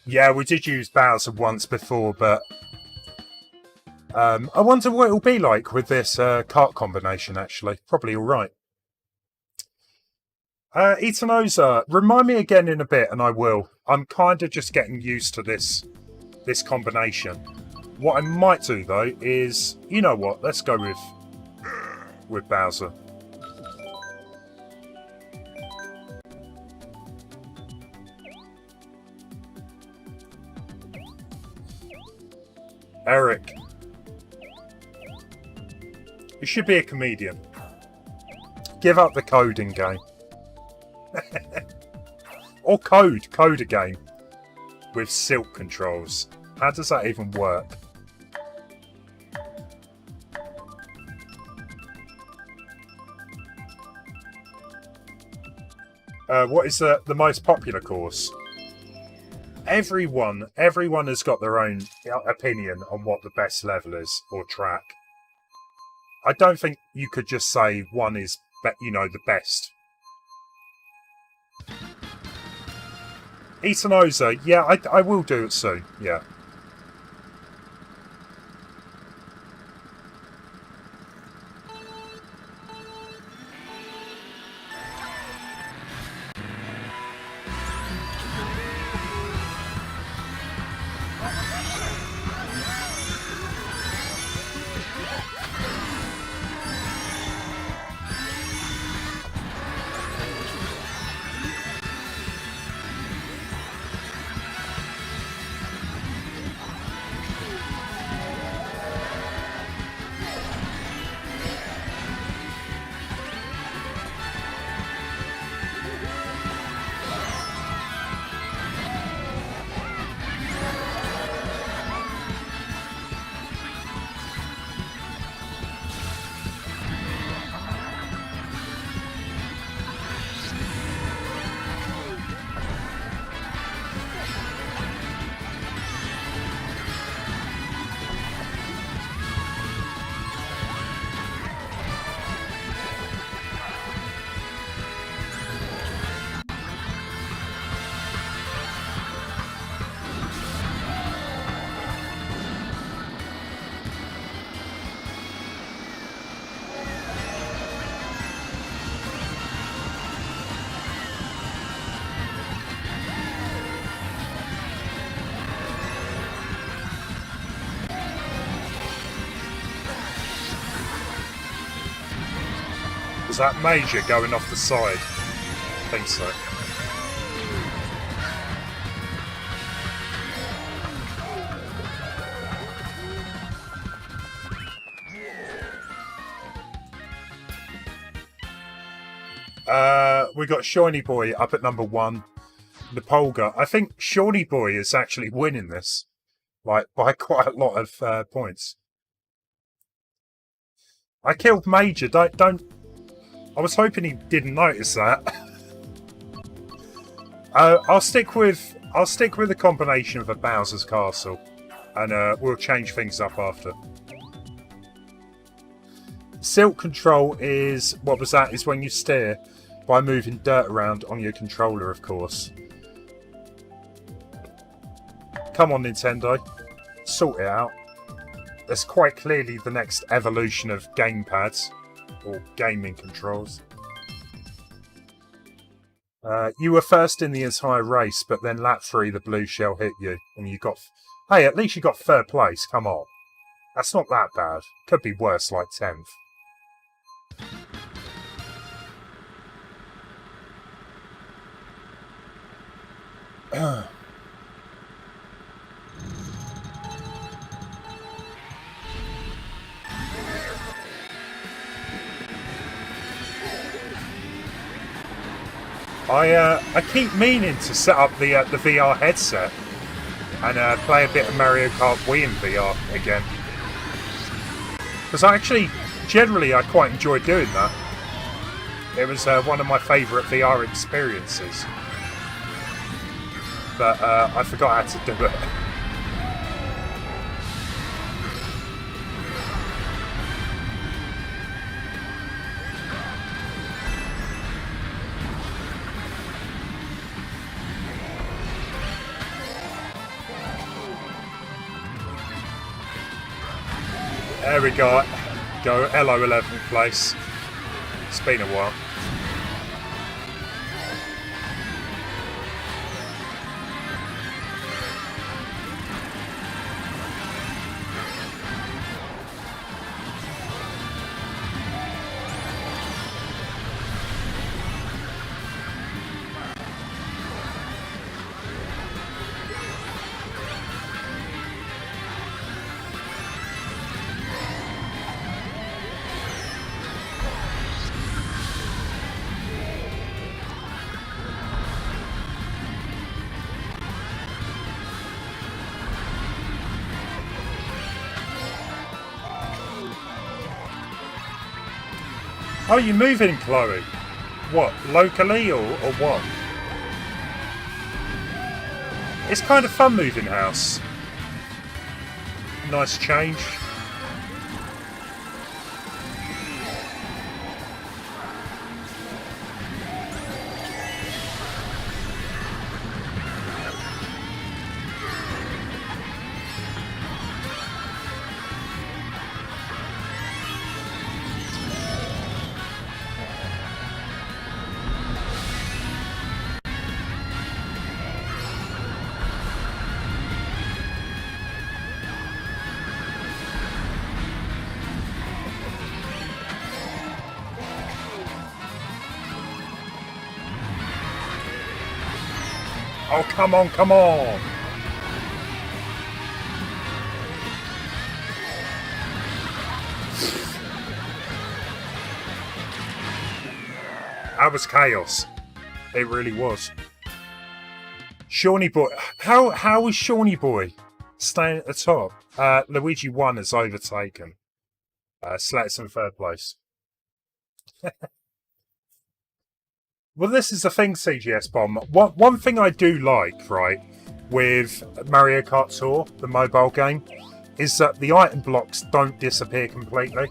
Yeah, we did use Bowser once before, but I wonder what it'll be like with this kart combination, actually. Probably alright. Itanoza, remind me again in a bit, and I will. I'm kind of just getting used to this combination. What I might do, though, is... You know what? Let's go with Bowser. Eric. You should be a comedian. Give up the coding game. Or code a game with silk controls. How does that even work? What is the most popular course? Everyone has got their own opinion on what the best level is or track. I don't think you could just say one is, the best. Itanosa, yeah, I will do it soon, yeah. Was that Major going off the side? I think so. We got Shiny Boy up at number 1. Napolga. I think Shiny Boy is actually winning this, like, by quite a lot of points. I killed Major. Don't. I was hoping he didn't notice that. I'll stick with a combination of a Bowser's Castle, and we'll change things up after. Silk control is what was that? Is when you steer by moving dirt around on your controller, of course. Come on, Nintendo, sort it out. That's quite clearly the next evolution of gamepads or gaming controls. You were first in the entire race, but then lap 3 the blue shell hit you, and you got... Hey, at least you got 3rd place, come on. That's not that bad. Could be worse, like 10th. I keep meaning to set up the VR headset and play a bit of Mario Kart Wii in VR again, because generally I quite enjoy doing that. It was one of my favourite VR experiences, but I forgot how to do it. There we go. Hello, 11th place. It's been a while. Oh, you're moving, Chloe? What, locally or what? It's kind of fun moving house. Nice change. Oh, come on, come on! That was chaos. It really was. Shawnee Boy. How is Shawnee Boy staying at the top? Luigi 1 has overtaken. Slet's in third place. Well, this is the thing, CGS Bomb. One thing I do like, right, with Mario Kart Tour, the mobile game, is that the item blocks don't disappear completely.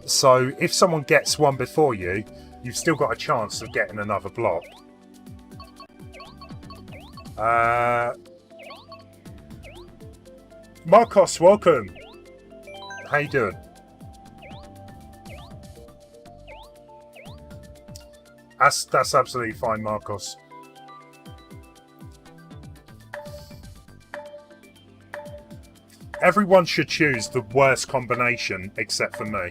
So if someone gets one before you, you've still got a chance of getting another block. Marcos, welcome. How you doing? That's absolutely fine, Marcos. Everyone should choose the worst combination except for me.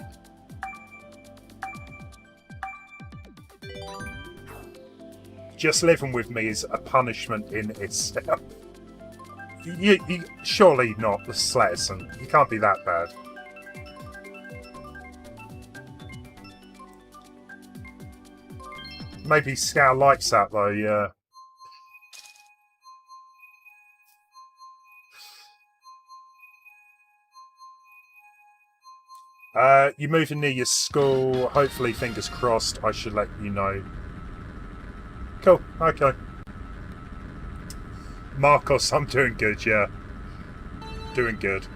Just living with me is a punishment in itself. You surely not the Sletterson. You can't be that bad. Maybe Scout likes that though, yeah. You're moving near your school. Hopefully, fingers crossed, I should let you know. Cool, okay. Marcos, I'm doing good, yeah. Doing good.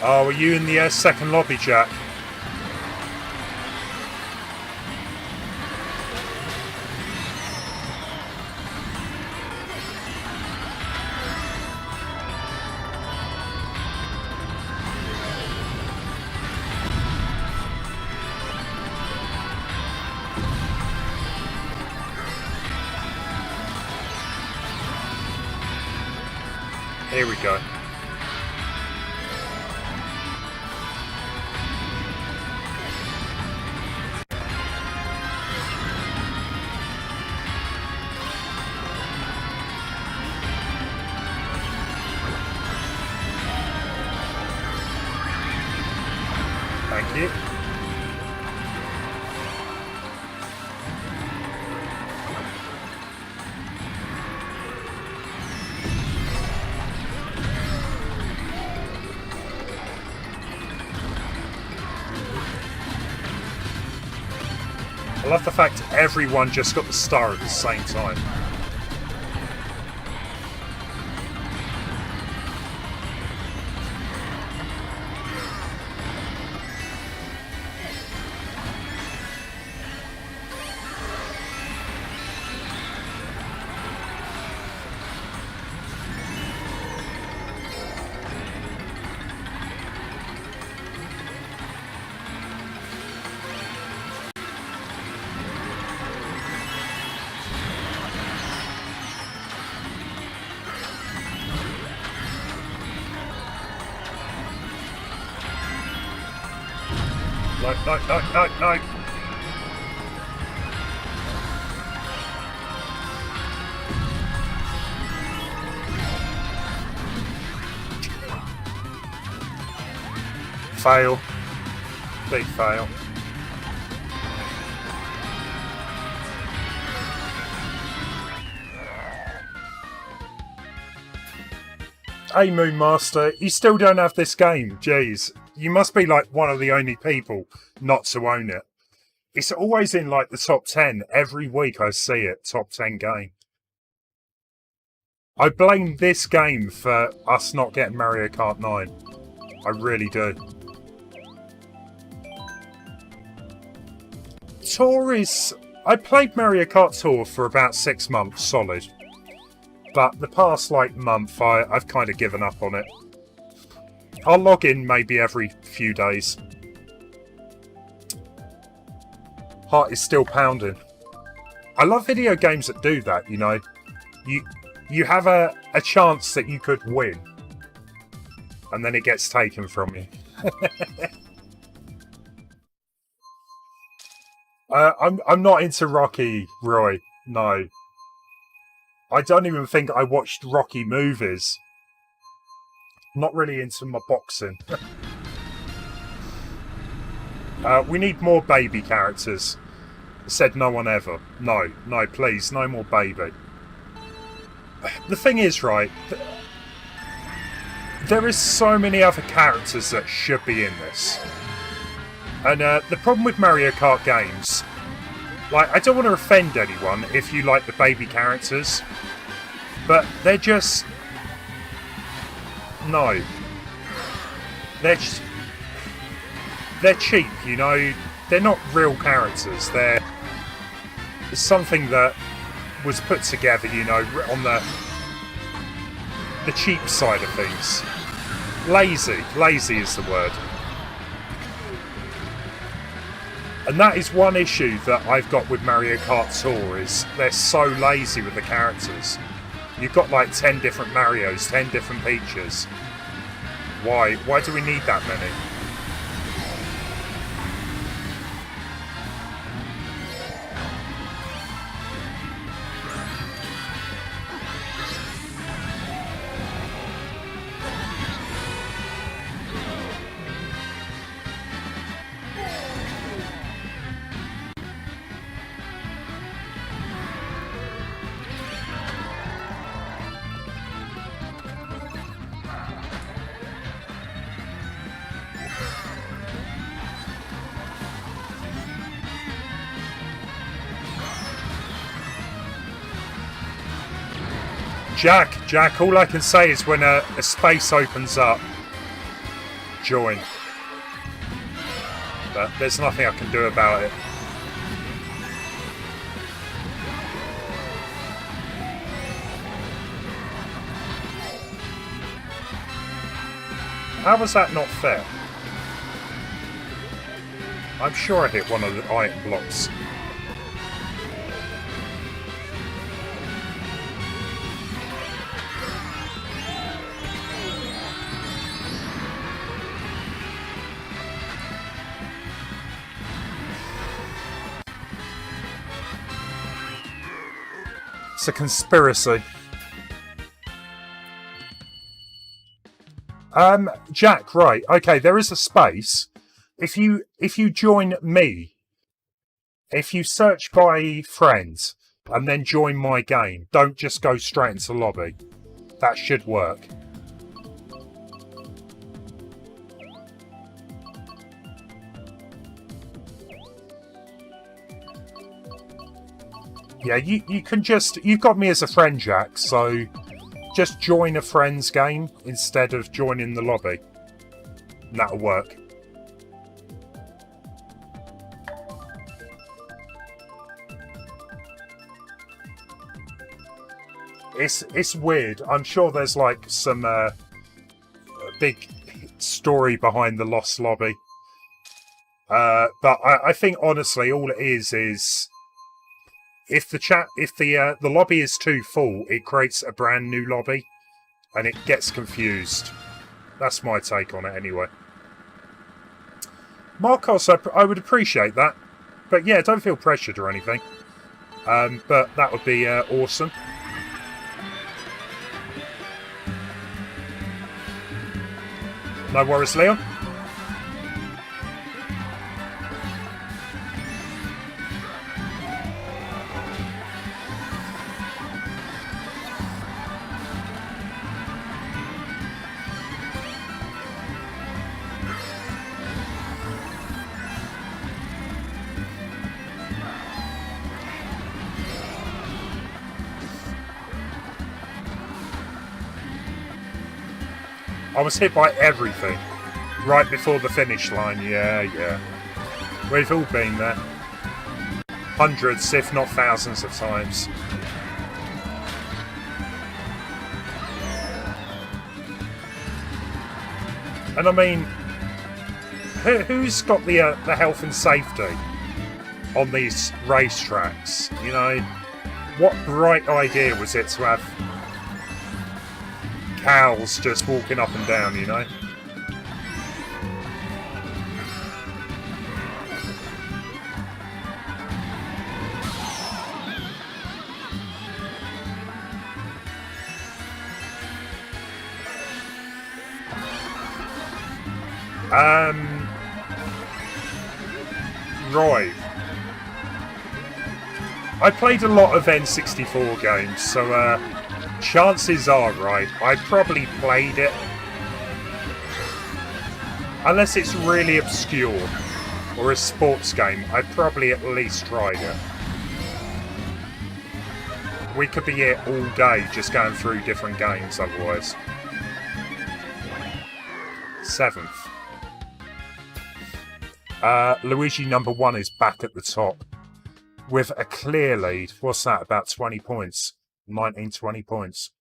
Oh, are you in the second lobby, Jack? Here we go. Thank you. I love the fact everyone just got the star at the same time. No. Fail. Big fail. Hey Moonmaster, you still don't have this game, jeez. You must be like one of the only people not to own it. It's always in like the top 10. Every week I see it, top 10 game. I blame this game for us not getting Mario Kart 9. I really do. Tour is... I played Mario Kart Tour for about 6 months solid. But the past like month I've kind of given up on it. I'll log in maybe every few days. Heart is still pounding. I love video games that do that, you know. You have a chance that you could win, and then it gets taken from you. I'm not into Rocky, Roy. No. I don't even think I watched Rocky movies. Not really into my boxing. We need more baby characters. Said no one ever. No, please, no more baby. The thing is, right, there is so many other characters that should be in this. And the problem with Mario Kart games, like, I don't want to offend anyone if you like the baby characters, but they're just... No. They're cheap, you know? They're not real characters. They're something that was put together, you know, on the cheap side of things. Lazy is the word. And that is one issue that I've got with Mario Kart Tour, is they're so lazy with the characters. You've got like 10 different Marios, 10 different Peaches. Why do we need that many? Jack, all I can say is when a space opens up, join. But there's nothing I can do about it. How was that not fair? I'm sure I hit one of the item blocks. It's a conspiracy. Jack, right, okay, there is a space. If you join me, if you search by friends and then join my game, don't just go straight into lobby. That should work. Yeah, you can just... You've got me as a friend, Jack, so just join a friend's game instead of joining the lobby. And that'll work. It's weird. I'm sure there's like some big story behind the lost lobby. But I think honestly all it is... If the lobby is too full, it creates a brand new lobby, and it gets confused. That's my take on it, anyway. Marcos, I would appreciate that, but yeah, don't feel pressured or anything. But that would be awesome. No worries, Leon. I was hit by everything right before the finish line. Yeah. We've all been there. Hundreds, if not thousands of times. And I mean, who's got the health and safety on these racetracks. You know, what bright idea was it to have cows just walking up and down, you know? Right. I played a lot of N64 games, so chances are, right, I probably played it. Unless it's really obscure or a sports game, I probably at least tried it. We could be here all day just going through different games otherwise. 7th. Luigi #1 is back at the top with a clear lead. What's that? About 20 points. 19, 20 points.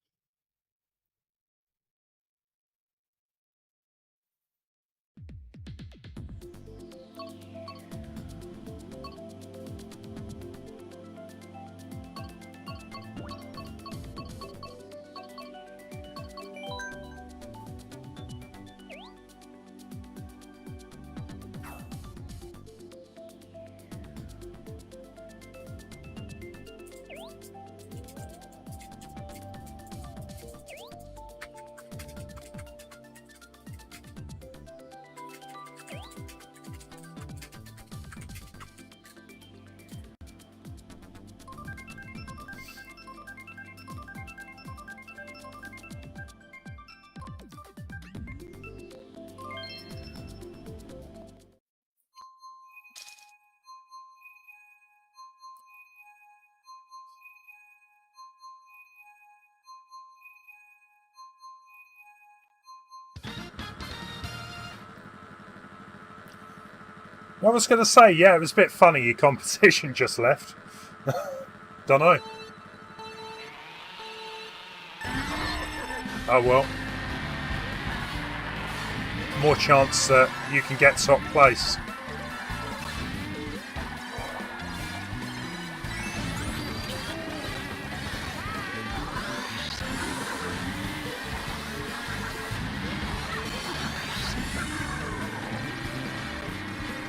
I was going to say, yeah, it was a bit funny your competition just left. Don't know. Oh well. More chance that you can get top place.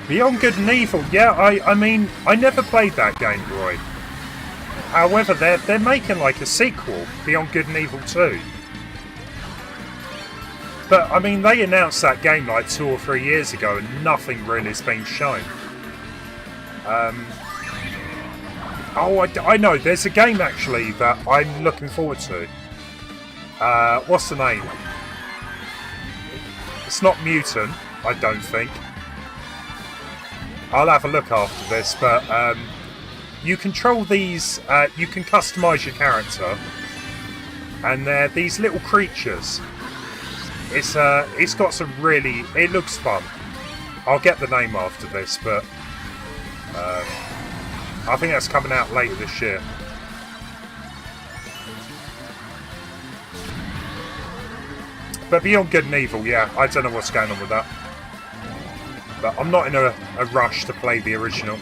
Beyond Good and Evil, yeah, I mean, I never played that game, Roy. However, they're making like a sequel, Beyond Good and Evil 2. But, I mean, they announced that game like 2 or 3 years ago and nothing really has been shown. I know, there's a game actually that I'm looking forward to. What's the name? It's not Mutant, I don't think. I'll have a look after this, but you control these, you can customise your character, and they're these little creatures. It's got some really, it looks fun. I'll get the name after this, but I think that's coming out later this year. But Beyond Good and Evil, yeah, I don't know what's going on with that. But I'm not in a rush to play the original.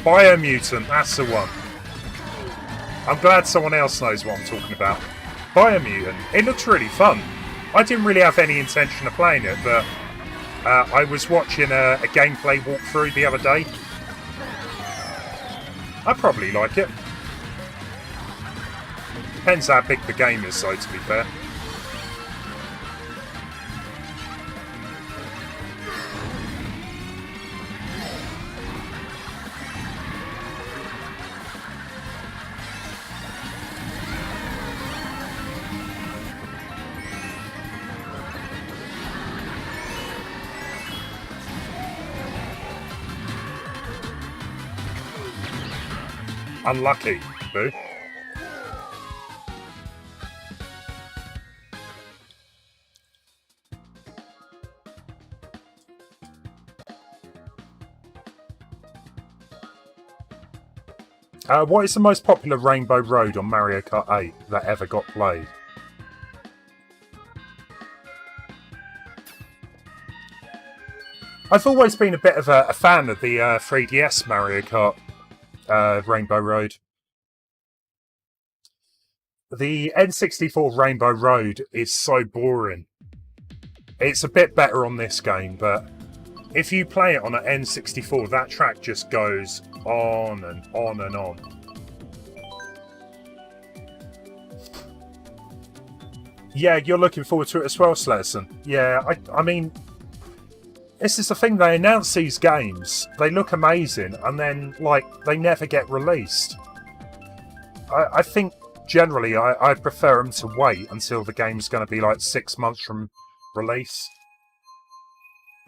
Biomutant, that's the one. I'm glad someone else knows what I'm talking about. Biomutant, it looks really fun. I didn't really have any intention of playing it, but I was watching a gameplay walkthrough the other day. I probably like it. Depends how big the game is, though, to be fair. Unlucky, boo. What is the most popular Rainbow Road on Mario Kart 8 that ever got played? I've always been a bit of a fan of the 3DS Mario Kart Rainbow Road. The N64 Rainbow Road is so boring. It's a bit better on this game, but if you play it on an N64, that track just goes on and on and on. Yeah, you're looking forward to it as well, Sletterson. Yeah, I mean, this is the thing, they announce these games, they look amazing, and then, like, they never get released. I think, generally, I prefer them to wait until the game's going to be, like, 6 months from release.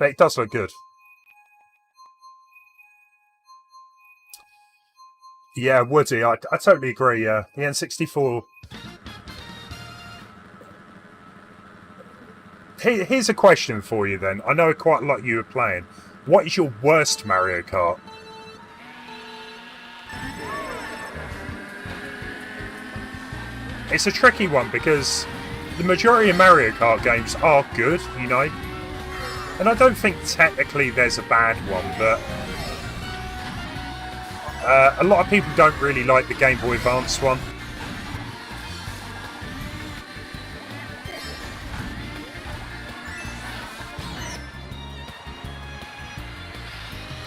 But it does look good. Yeah, Woody, I totally agree, yeah. The N64... Here's a question for you then. I know quite a lot you were playing. What is your worst Mario Kart? It's a tricky one because the majority of Mario Kart games are good, you know. And I don't think technically there's a bad one, but a lot of people don't really like the Game Boy Advance one.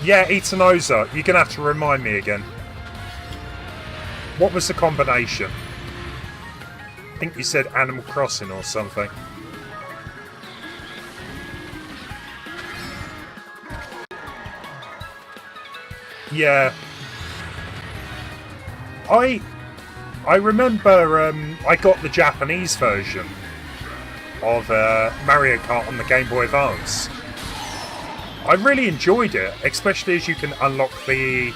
Yeah, Itanoza, you're going to have to remind me again. What was the combination? I think you said Animal Crossing or something. Yeah. I remember I got the Japanese version of Mario Kart on the Game Boy Advance. I really enjoyed it, especially as you can unlock the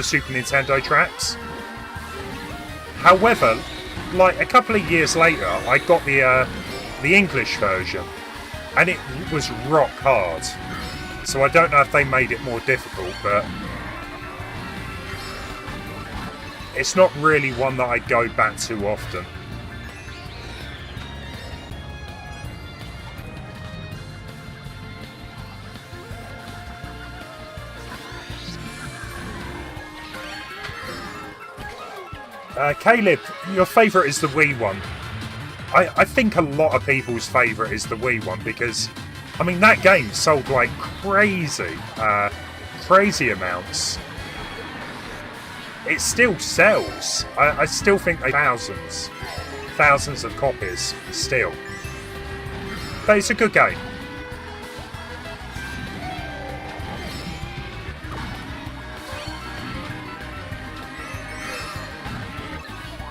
Super Nintendo tracks. However, like a couple of years later, I got the English version, and it was rock hard. So I don't know if they made it more difficult, but it's not really one that I go back to often. Caleb, your favourite is the Wii one. I think a lot of people's favourite is the Wii one because, I mean, that game sold like crazy, crazy amounts. It still sells. I still think thousands of copies still. But it's a good game.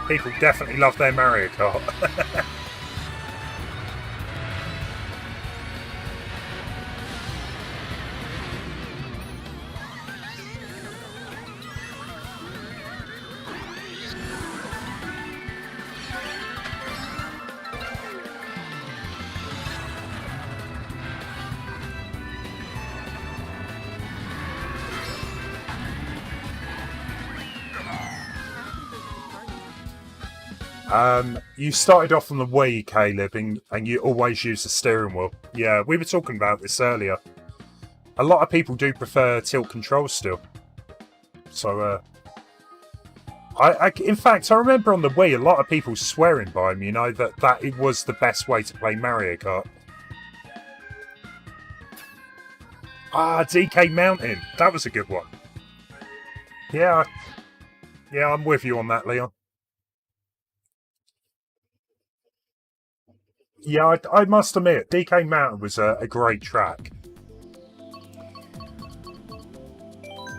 People definitely love their Mario Kart. You started off on the Wii, Caleb, and you always use the steering wheel. Yeah, we were talking about this earlier. A lot of people do prefer tilt controls still. So, in fact, I remember on the Wii, a lot of people swearing by him, you know, that it was the best way to play Mario Kart. Ah, DK Mountain. That was a good one. Yeah, I'm with you on that, Leon. Yeah, I must admit, DK Mountain was a great track.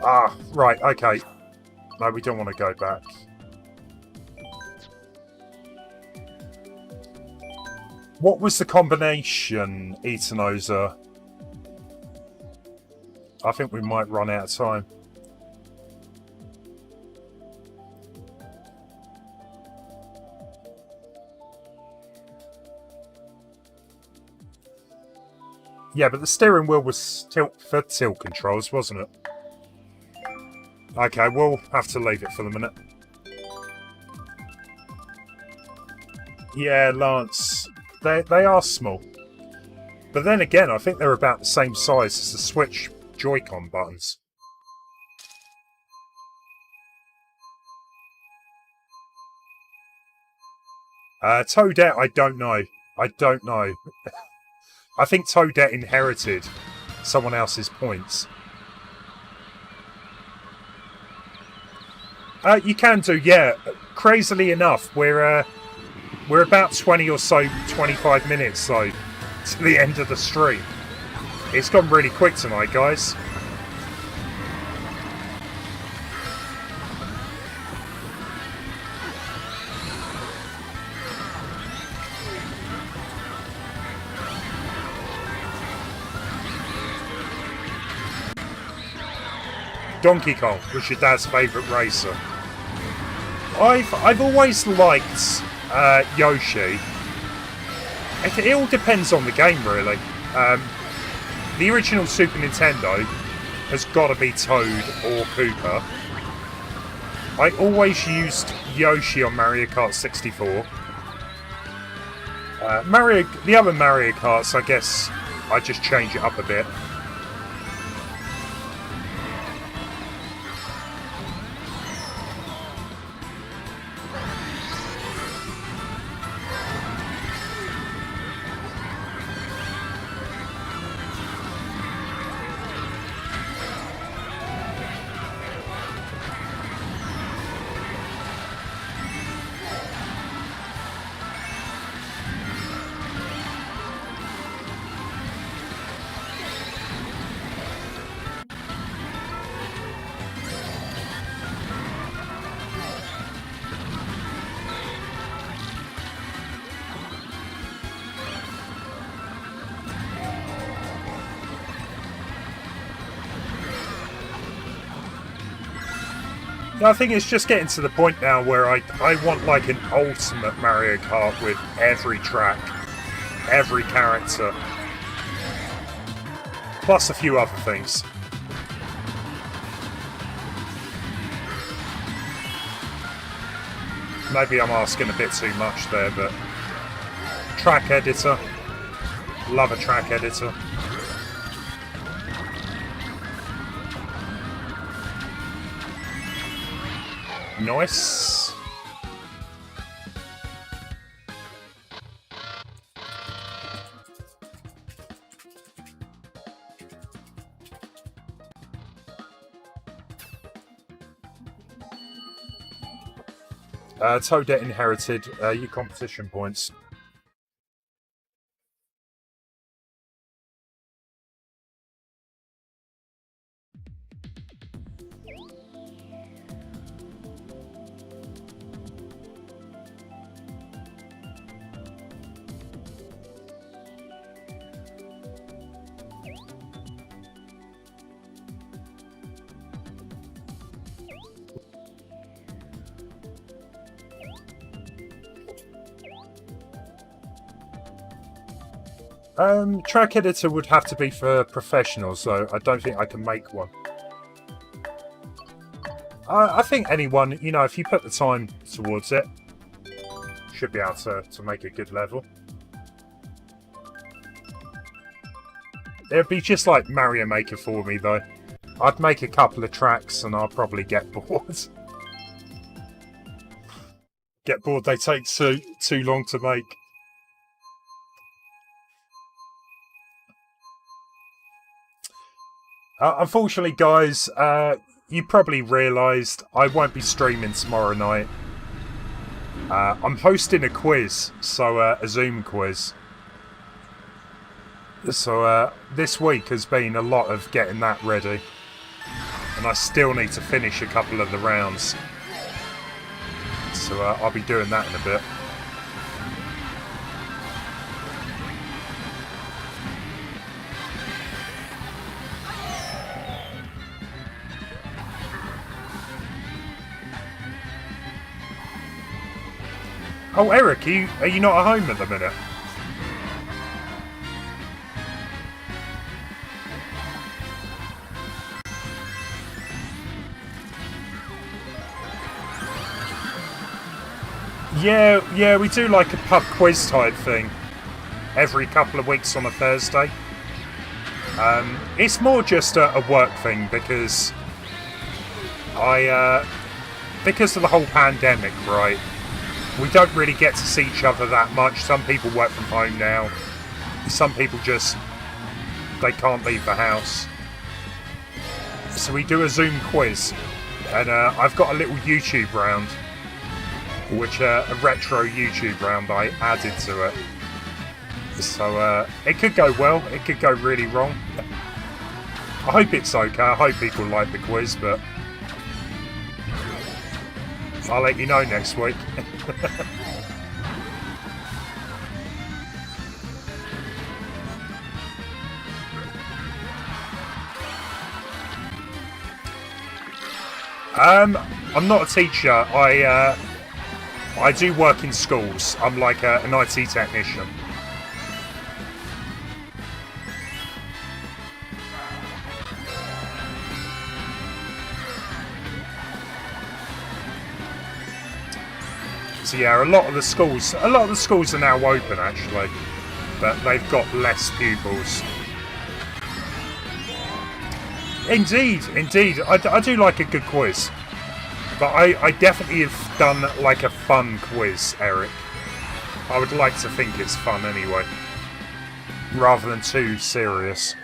Ah, right, okay. No, we don't want to go back. What was the combination, Itanoza? I think we might run out of time. Yeah, but the steering wheel was for tilt controls, wasn't it? Okay, we'll have to leave it for the minute. Yeah, Lance, they are small. But then again, I think they're about the same size as the Switch Joy-Con buttons. Toadette, I don't know. I don't know. I think Toadette inherited someone else's points. You can do, yeah. Crazily enough, we're about 20 or so, 25 minutes though, to the end of the stream. It's gone really quick tonight, guys. Donkey Kong was your dad's favourite racer. I've always liked Yoshi. It all depends on the game, really. The original Super Nintendo has got to be Toad or Koopa. I always used Yoshi on Mario Kart 64. The other Mario Karts, I guess I just change it up a bit. I think it's just getting to the point now where I want like an ultimate Mario Kart with every track, every character, plus a few other things. Maybe I'm asking a bit too much there, but track editor, love a track editor. Nice. Toadette inherited your competition points. Track editor would have to be for professionals, so I don't think I can make one. I think anyone, you know, if you put the time towards it, should be able to make a good level. It'd be just like Mario Maker for me, though. I'd make a couple of tracks and I'll probably get bored. Get bored, they take too long to make. Unfortunately, guys, you probably realised I won't be streaming tomorrow night. I'm hosting a quiz, so a Zoom quiz. So this week has been a lot of getting that ready. And I still need to finish a couple of the rounds. So I'll be doing that in a bit. Oh, Eric, are you not at home at the minute? Yeah, we do like a pub quiz type thing. every couple of weeks on a Thursday. It's more just a work thing because because of the whole pandemic, right? We don't really get to see each other that much. Some people work from home now. Some people just, they can't leave the house. So we do a Zoom quiz. And I've got a little YouTube round, which a retro YouTube round I added to it. So it could go well, it could go really wrong. I hope it's okay, I hope people like the quiz, but I'll let you know next week. I'm not a teacher. I do work in schools. I'm like an IT technician. So yeah, a lot of the schools are now open actually, but they've got less pupils. Indeed. I do like a good quiz. But I definitely have done like a fun quiz, Eric. I would like to think it's fun anyway. Rather than too serious.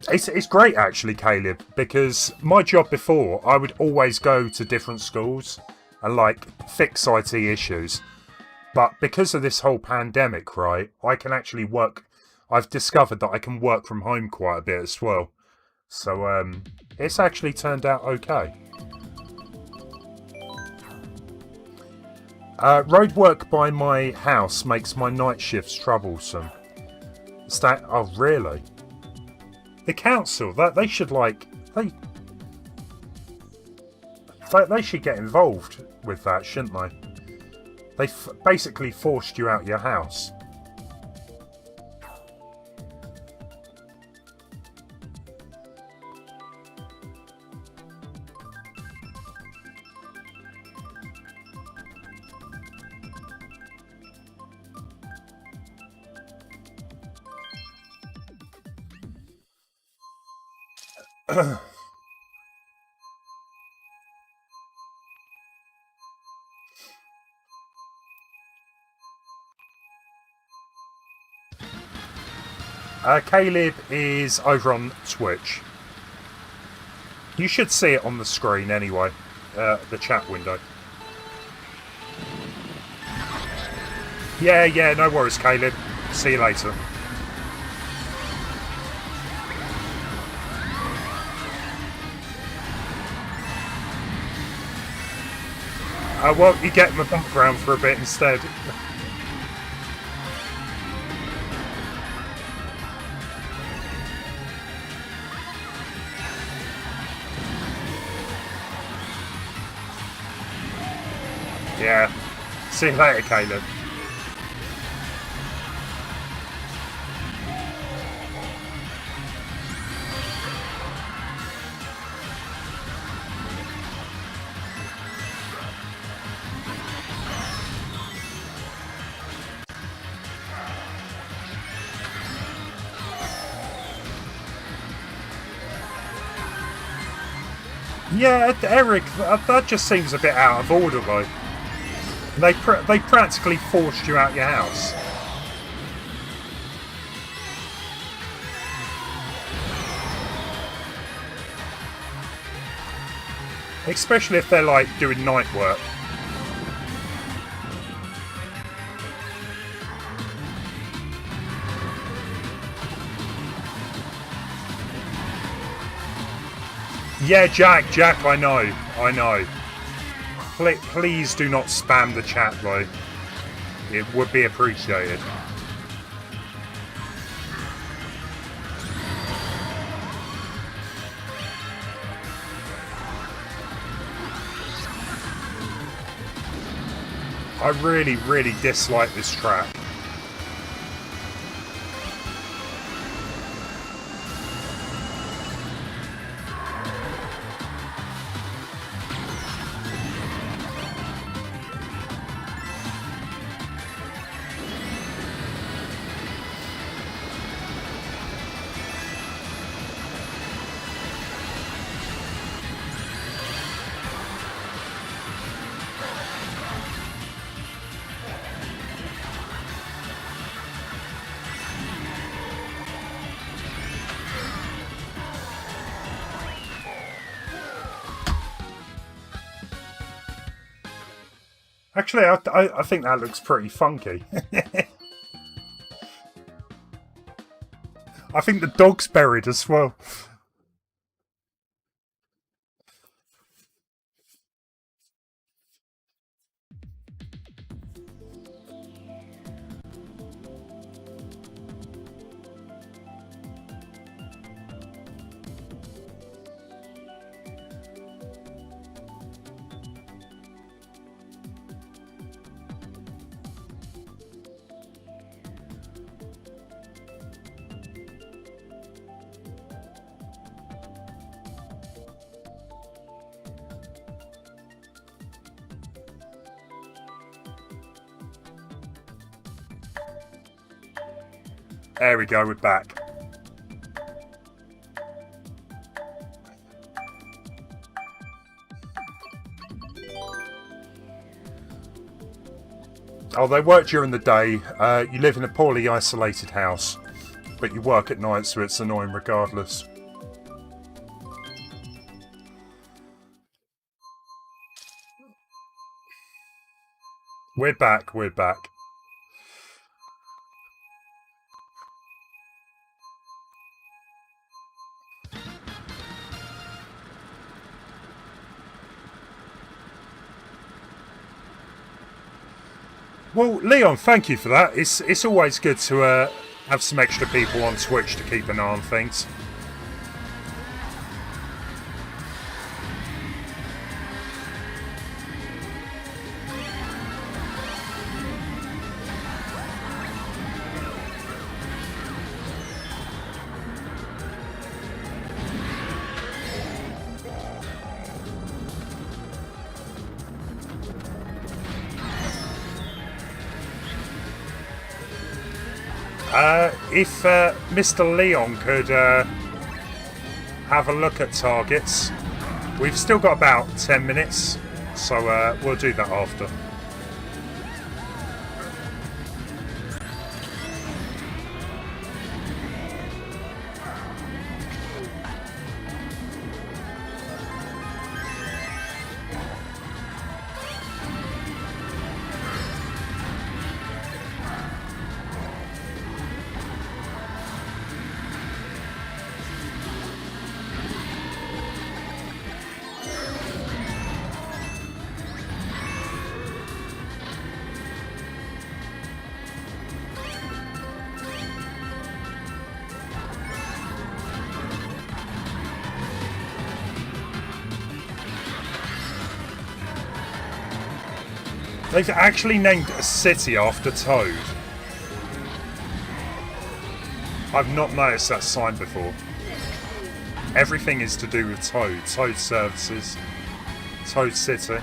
It's great actually, Caleb, because my job before, I would always go to different schools and like fix IT issues. But because of this whole pandemic, right, I can actually work. I've discovered that I can work from home quite a bit as well. So it's actually turned out okay. Roadwork by my house makes my night shifts troublesome. Oh, really? The council, they should like they should get involved with that, shouldn't they? They basically forced you out your house. Caleb is over on Twitch. You should see it on the screen anyway, the chat window. Yeah, no worries, Caleb. See you later. Well, you get my background for a bit instead. Yeah. See you later, Caleb. Yeah, Eric, that just seems a bit out of order, though. They practically forced you out your house. Especially if they're like doing night work. Yeah, Jack, I know. Please do not spam the chat though. It would be appreciated. I really dislike this track. Actually, I think that looks pretty funky. I think the dog's buried as well. There we go, we're back. Oh, they work during the day. You live in a poorly isolated house, but you work at night, so it's annoying regardless. We're back, we're back. Well, Leon, thank you for that. It's always good to have some extra people on Twitch to keep an eye on things. If Mr. Leon could have a look at targets. We've still got about 10 minutes, so we'll do that after. They've actually named a city after Toad. I've not noticed that sign before. Everything is to do with Toad. Toad services. Toad City.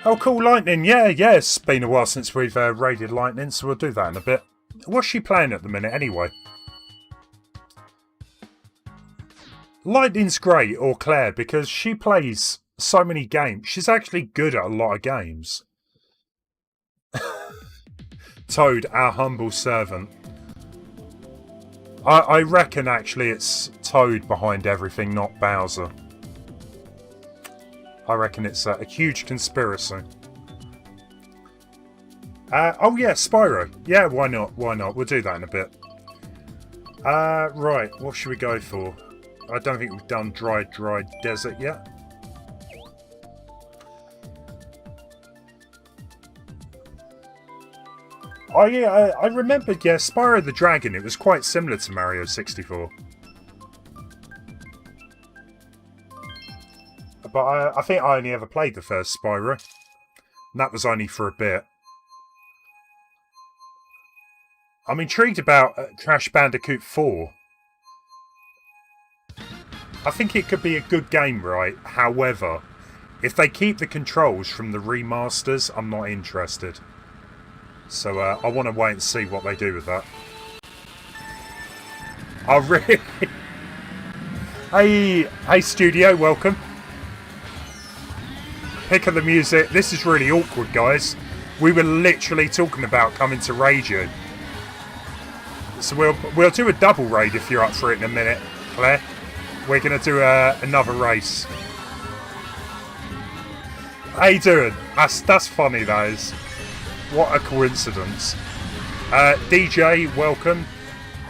Oh, cool, Lightning. Yeah, it's been a while since we've raided Lightning, so we'll do that in a bit. What's she playing at the minute, anyway? Lightning's great, or Claire, because she plays so many games. She's actually good at a lot of games. Toad, our humble servant. I reckon, actually, it's Toad behind everything, not Bowser. I reckon it's a huge conspiracy. Oh yeah, Spyro. Yeah, why not? Why not? We'll do that in a bit. Right, what should we go for? I don't think we've done dry desert yet. Oh yeah, I remembered, yeah, Spyro the Dragon, it was quite similar to Mario 64. But I think I only ever played the first Spyro. And that was only for a bit. I'm intrigued about Crash Bandicoot 4. I think it could be a good game, right? However, if they keep the controls from the remasters, I'm not interested. So I want to wait and see what they do with that. Oh, really? Hey, studio, welcome. Pick of the music. This is really awkward, guys. We were literally talking about coming to raid you. So we'll do a double raid if you're up for it in a minute, Claire. We're going to do another race. How you doing? That's funny, that is. What a coincidence. DJ, welcome.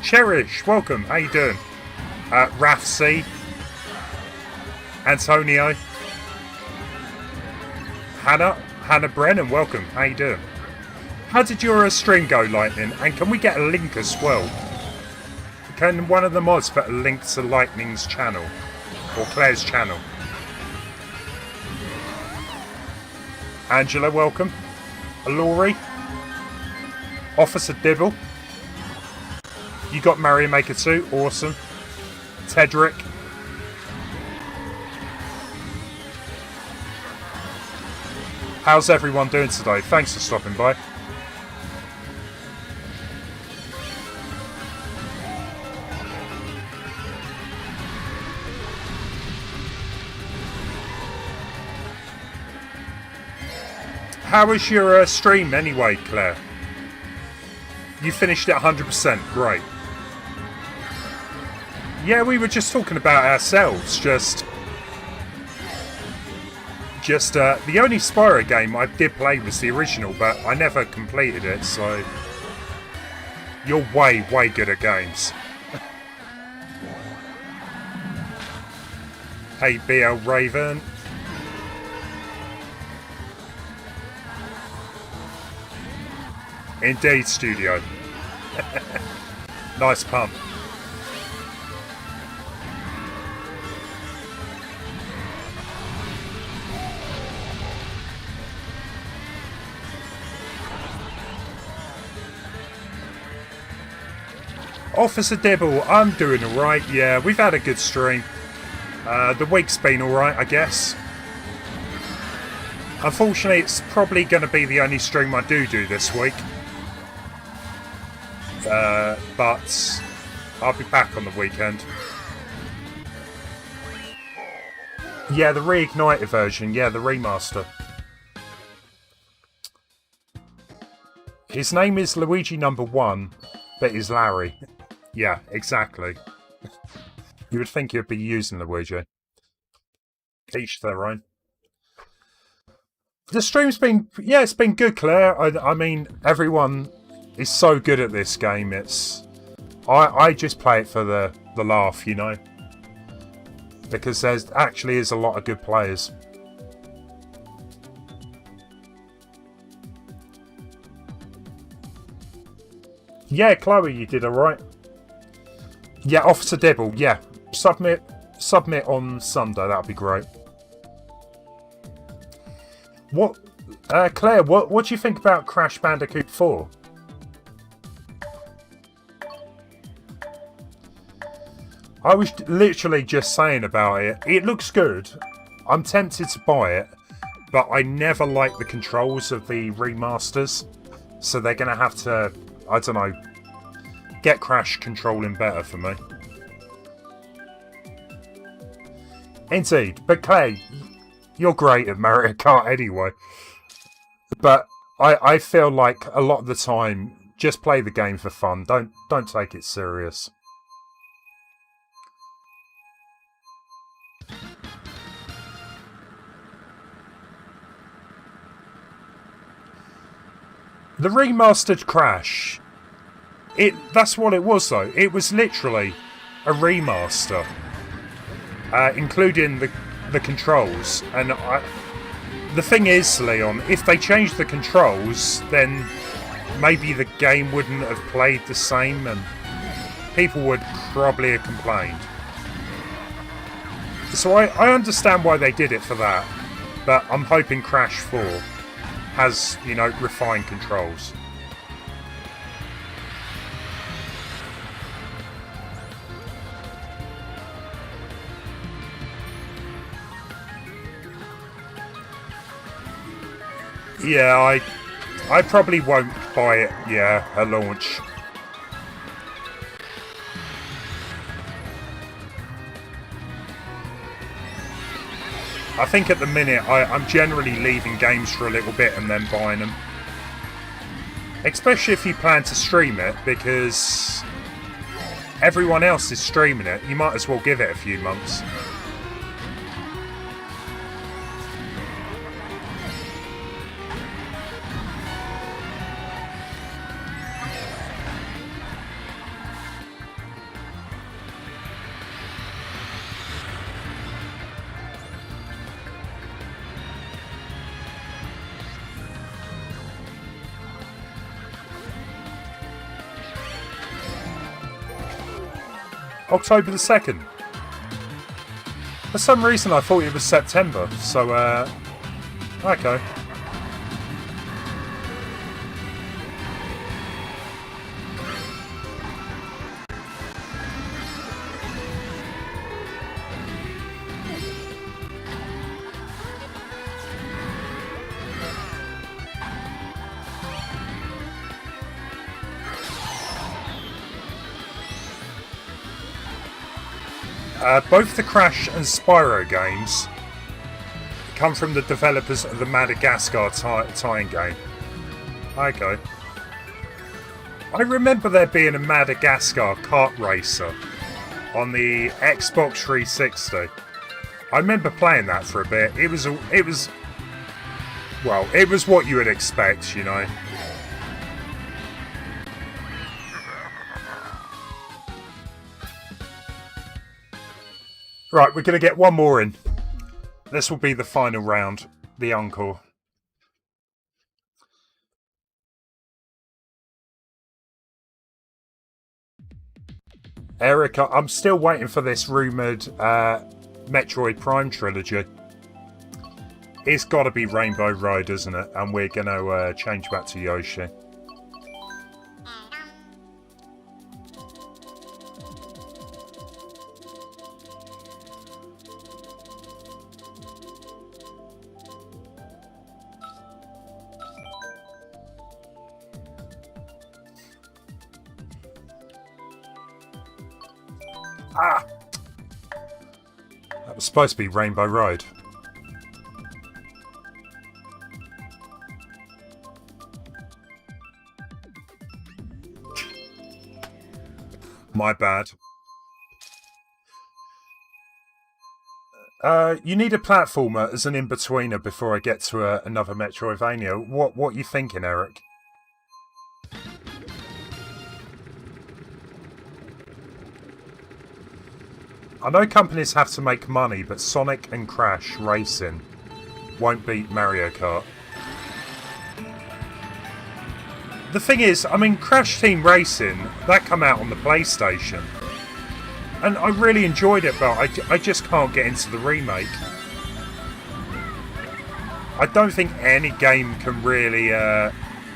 Cherish, welcome. How you doing? Raf C. Antonio. Hannah Brennan, welcome. How you doing? How did your stream go, Lightning? And can we get a link as well? Can one of the mods put a link to Lightning's channel? Or Claire's channel? Angela, welcome. Laurie. Officer Dibble. You got Mario Maker 2, awesome. Tedrick. How's everyone doing today? Thanks for stopping by. How was your stream anyway, Claire? You finished it 100%, great. Yeah, we were just talking about ourselves, just the only Spyro game I did play was the original, but I never completed it, so you're way good at games. Hey, BL Raven. Indeed, studio. Nice pump. Officer Dibble, I'm doing alright, yeah, we've had a good stream. The week's been alright, I guess. Unfortunately, it's probably going to be the only stream I do this week. But I'll be back on the weekend. Yeah, the Reignited version, yeah, the remaster. His name is Luigi number 1, but he's Larry. Yeah, exactly. You would think you'd be using Luigi. Each their own. The stream's been, yeah, it's been good, Claire. I mean, everyone is so good at this game. I just play it for the laugh, you know, because there's actually is a lot of good players. Yeah, Chloe, you did alright. Yeah, Officer Dibble, yeah. Submit on Sunday, that'd be great. What, Claire, what do you think about Crash Bandicoot 4? I was literally just saying about it. It looks good. I'm tempted to buy it, but I never like the controls of the remasters. So they're going to have to, I don't know, get Crash controlling better for me. Indeed. But Clay, you're great at Mario Kart anyway. But I feel like a lot of the time, just play the game for fun. Don't take it serious. The remastered Crash, that's what it was though. It was literally a remaster, including the controls. And the thing is, Leon, if they changed the controls, then maybe the game wouldn't have played the same and people would probably have complained. So I understand why they did it for that, but I'm hoping Crash 4 has, you know, refined controls. Yeah, I probably won't buy it, yeah, at launch. I think at the minute I'm generally leaving games for a little bit and then buying them. Especially if you plan to stream it, because everyone else is streaming it. You might as well give it a few months. October the 2nd. For some reason I thought it was September, so okay. Both the Crash and Spyro games come from the developers of the Madagascar tie-in game. Okay. I remember there being a Madagascar kart racer on the Xbox 360. I remember playing that for a bit. It was what you would expect, you know. Right, we're going to get one more in. This will be the final round, the encore. Eric, I'm still waiting for this rumoured Metroid Prime trilogy. It's got to be Rainbow Road, isn't it? And we're going to change back to Yoshi. Ah! That was supposed to be Rainbow Road. My bad. You need a platformer as an in-betweener before I get to another Metroidvania. What are you thinking, Eric? I know companies have to make money, but Sonic and Crash Racing won't beat Mario Kart. The thing is, I mean, Crash Team Racing, that come out on the PlayStation. And I really enjoyed it, but I just can't get into the remake. I don't think any game can really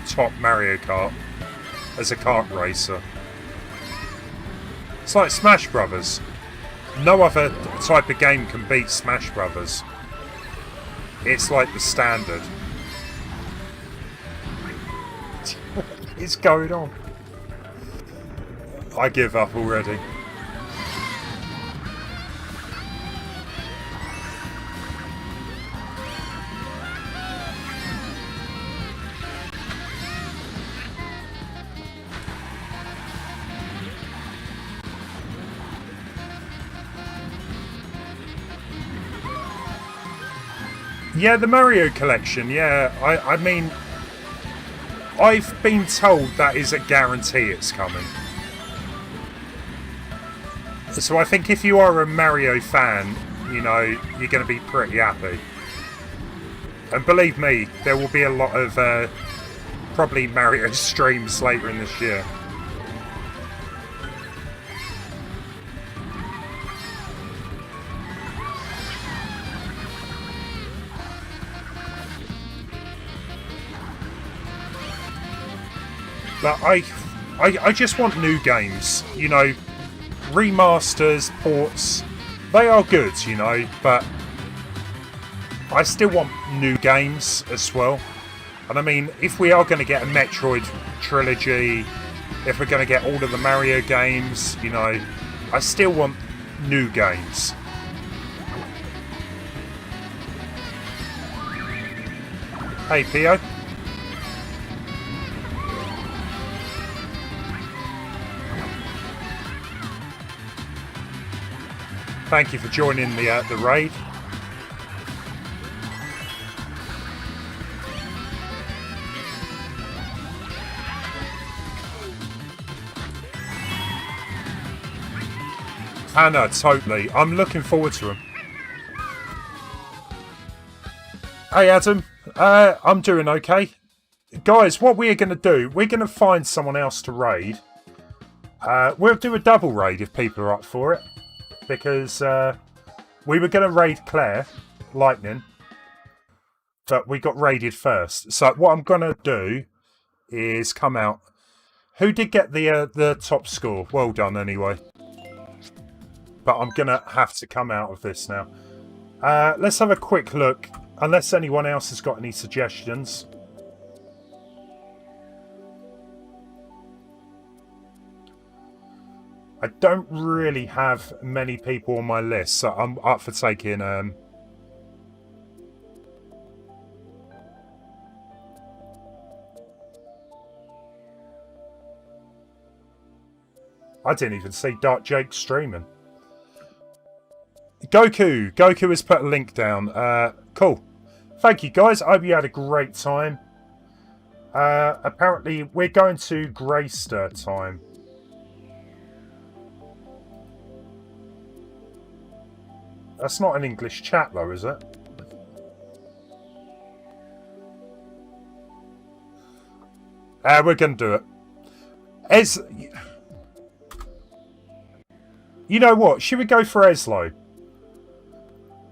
top Mario Kart as a kart racer. It's like Smash Brothers. No other type of game can beat Smash Brothers. It's like the standard. What is going on? I give up already. Yeah, the Mario collection, yeah. I mean, I've been told that is a guarantee it's coming. So I think if you are a Mario fan, you know, you're going to be pretty happy. And believe me, there will be a lot of probably Mario streams later in this year. But I just want new games, you know, remasters, ports, they are good, you know, but I still want new games as well. And I mean, if we are going to get a Metroid trilogy, if we're going to get all of the Mario games, you know, I still want new games. Hey, Pio. Thank you for joining the raid. Anna, totally. I'm looking forward to them. Hey, Adam. I'm doing okay. Guys, what we're going to do, we're going to find someone else to raid. We'll do a double raid if people are up for it. Because we were going to raid Claire, Lightning, but we got raided first. So what I'm going to do is come out. Who did get the top score? Well done, anyway. But I'm going to have to come out of this now. Let's have a quick look, unless anyone else has got any suggestions. I don't really have many people on my list, so I'm up for taking... I didn't even see Dark Jake streaming. Goku has put a link down. Cool. Thank you, guys. I hope you had a great time. Apparently, we're going to Greyster time. That's not an English chat, though, is it? We're going to do it. You know what? Should we go for Eslo?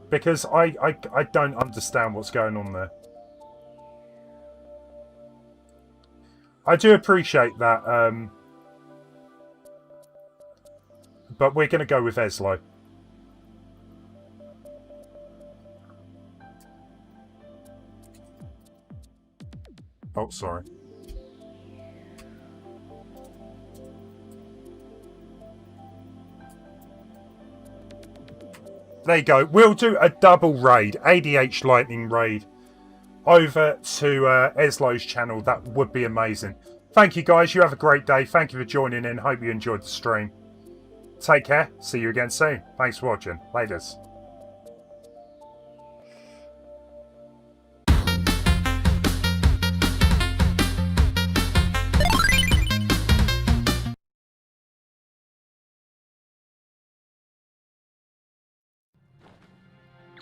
Because I don't understand what's going on there. I do appreciate that. But we're going to go with Eslo. Oh, sorry. There you go. We'll do a double raid, ADH Lightning raid, over to Eslo's channel. That would be amazing. Thank you, guys. You have a great day. Thank you for joining in. Hope you enjoyed the stream. Take care. See you again soon. Thanks for watching. Laters.